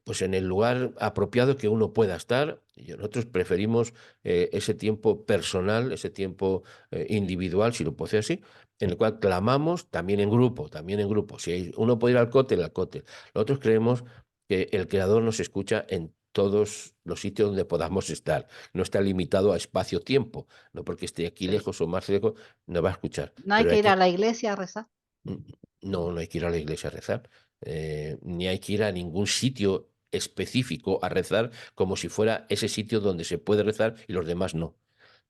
pues en el lugar apropiado que uno pueda estar. Y nosotros preferimos ese tiempo personal, ese tiempo individual, si lo puedo decir así, en el cual clamamos también en grupo, también en grupo. Si uno puede ir al cóctel, al cóctel. Nosotros creemos que el Creador nos escucha en todos los sitios donde podamos estar. No está limitado a espacio-tiempo, no porque esté aquí lejos o más lejos, no va a escuchar. ¿No hay Pero que hay ir a que, la iglesia a rezar? Mm, no, no hay que ir a la iglesia a rezar, ni hay que ir a ningún sitio específico a rezar como si fuera ese sitio donde se puede rezar y los demás no.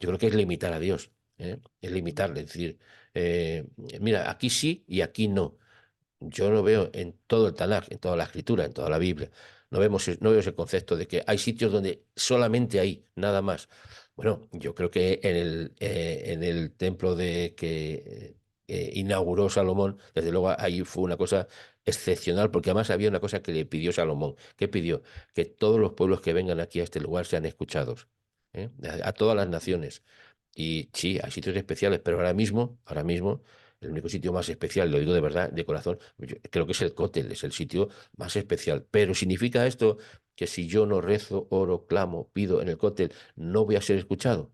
Yo creo que es limitar a Dios, es limitarle, es decir, mira, aquí sí y aquí no. Yo lo veo en todo el Tanaj, en toda la escritura, en toda la Biblia. No veo ese concepto de que hay sitios donde solamente hay, nada más. Bueno, yo creo que en el templo que inauguró Salomón, desde luego ahí fue una cosa excepcional, porque además había una cosa que le pidió Salomón. ¿Qué pidió? Que todos los pueblos que vengan aquí a este lugar sean escuchados, ¿eh? A todas las naciones. Y sí, hay sitios especiales, pero ahora mismo, el único sitio más especial, lo digo de verdad, de corazón, yo creo que es el cóctel, es el sitio más especial. Pero ¿significa esto que si yo no rezo, oro, clamo, pido en el cóctel, no voy a ser escuchado?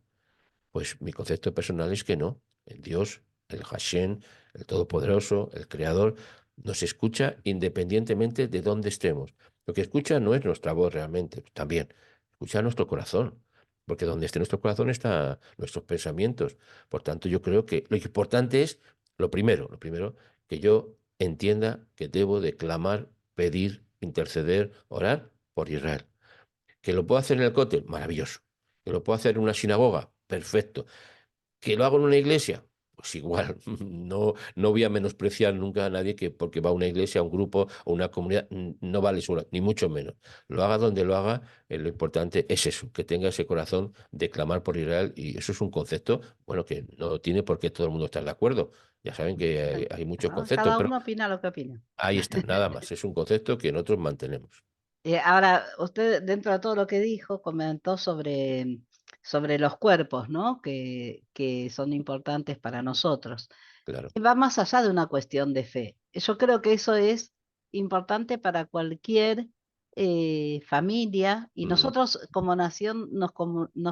Pues mi concepto personal es que no. El Dios, el Hashem, el Todopoderoso, el Creador, nos escucha independientemente de dónde estemos. Lo que escucha no es nuestra voz realmente, también, escucha nuestro corazón, porque donde esté nuestro corazón están nuestros pensamientos. Por tanto, yo creo que lo importante es, lo primero, que yo entienda que debo de clamar, pedir, interceder, orar por Israel. ¿Que lo puedo hacer en el cóctel? Maravilloso. ¿Que lo puedo hacer en una sinagoga? Perfecto. ¿Que lo hago en una iglesia? Pues igual, no voy a menospreciar nunca a nadie que porque va a una iglesia, a un grupo o una comunidad, no vale sola, ni mucho menos. Lo haga donde lo haga, lo importante es eso, que tenga ese corazón de clamar por Israel y eso es un concepto, bueno, que no tiene por qué todo el mundo estar de acuerdo. Ya saben que hay muchos Bueno, conceptos, cada pero uno opina lo que opina. ahí está, nada más. Es un concepto que nosotros mantenemos. Ahora, usted dentro de todo lo que dijo, comentó sobre los cuerpos, ¿no? Que son importantes para nosotros. Claro. Y va más allá de una cuestión de fe. Yo creo que eso es importante para cualquier familia y Mm, nosotros como nación nos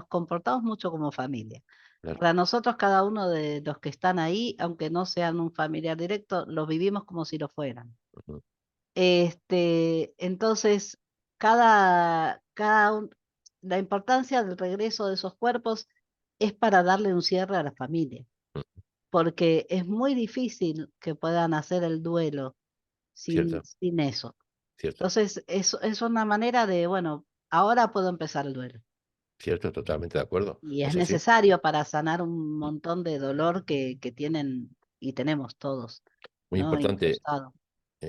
comportamos mucho como familia. claro. Para nosotros, cada uno de los que están ahí, aunque no sean un familiar directo, los vivimos como si lo fueran. Ujú. Entonces, la importancia del regreso de esos cuerpos es para darle un cierre a la familia, Mm, porque es muy difícil que puedan hacer el duelo sin, cierto, sin eso. cierto, Entonces, es una manera de, bueno, ahora puedo empezar el duelo. cierto, totalmente de acuerdo. Y es Es así. necesario para sanar un Mm. montón de dolor que tienen y tenemos todos, Muy ¿no? importante. Incrustado.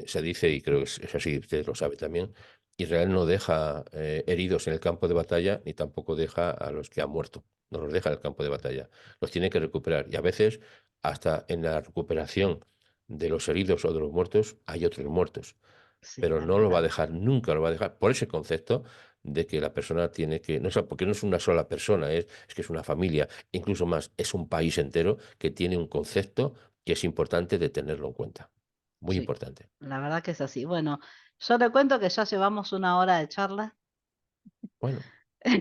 Se dice, y creo que es así, usted lo sabe también, Israel no deja heridos en el campo de batalla, ni tampoco deja a los que han muerto. No los deja en el campo de batalla. Los tiene que recuperar. Y a veces, hasta en la recuperación de los heridos o de los muertos, hay otros muertos. Sí, Pero es no lo va a verdad. dejar, nunca lo va a dejar, por ese concepto de que la persona tiene que, no, porque no es una sola persona, es que es una familia, incluso más, es un país entero que tiene un concepto que es importante de tenerlo en cuenta. Muy Sí, importante. la verdad que es así. Bueno, yo le cuento que ya llevamos una hora de charla. Bueno, yo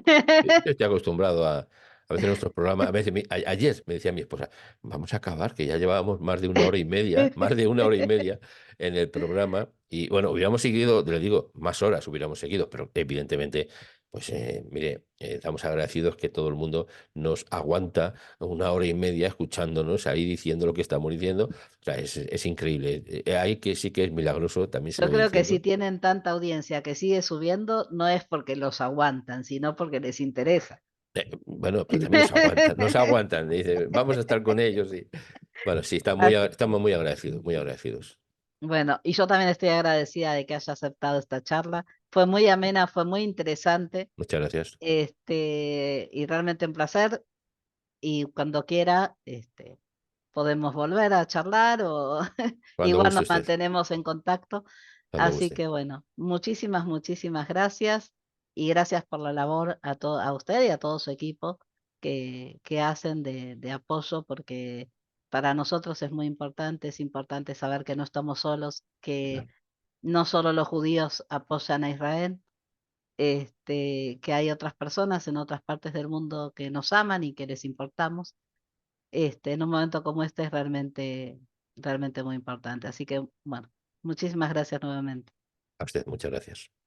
estoy acostumbrado a veces nuestros programas, a veces ayer me decía mi esposa, vamos a acabar, que ya llevábamos más de una hora y media, más de una hora y media en el programa, y bueno, hubiéramos seguido, le digo, más horas hubiéramos seguido, pero evidentemente, pues mire, estamos agradecidos que todo el mundo nos aguanta una hora y media escuchándonos ahí diciendo lo que estamos diciendo, o sea, es increíble. Ahí que sí que es milagroso, también se Yo lo voy creo que si diciendo. tienen tanta audiencia que sigue subiendo, no es porque los aguantan, sino porque les interesa. Bueno, pero también nos aguantan, dice, vamos a estar con ellos. Y, bueno, sí, Así- estamos muy agradecidos, muy agradecidos. Bueno, y yo también estoy agradecida de que haya aceptado esta charla. Fue muy amena, fue muy interesante, Muchas gracias. y realmente un placer. Y cuando quiera, podemos volver a charlar o Cuando igual guste nos usted, mantenemos en contacto. cuando Así guste. que bueno, muchísimas, muchísimas gracias y gracias por la labor a usted y a todo su equipo que hacen de apoyo porque para nosotros es muy importante, es importante saber que no estamos solos, que Claro. no solo los judíos apoyan a Israel, que hay otras personas en otras partes del mundo que nos aman y que les importamos. En un momento como este es realmente muy importante. Así que, bueno, muchísimas gracias nuevamente. A usted, muchas gracias.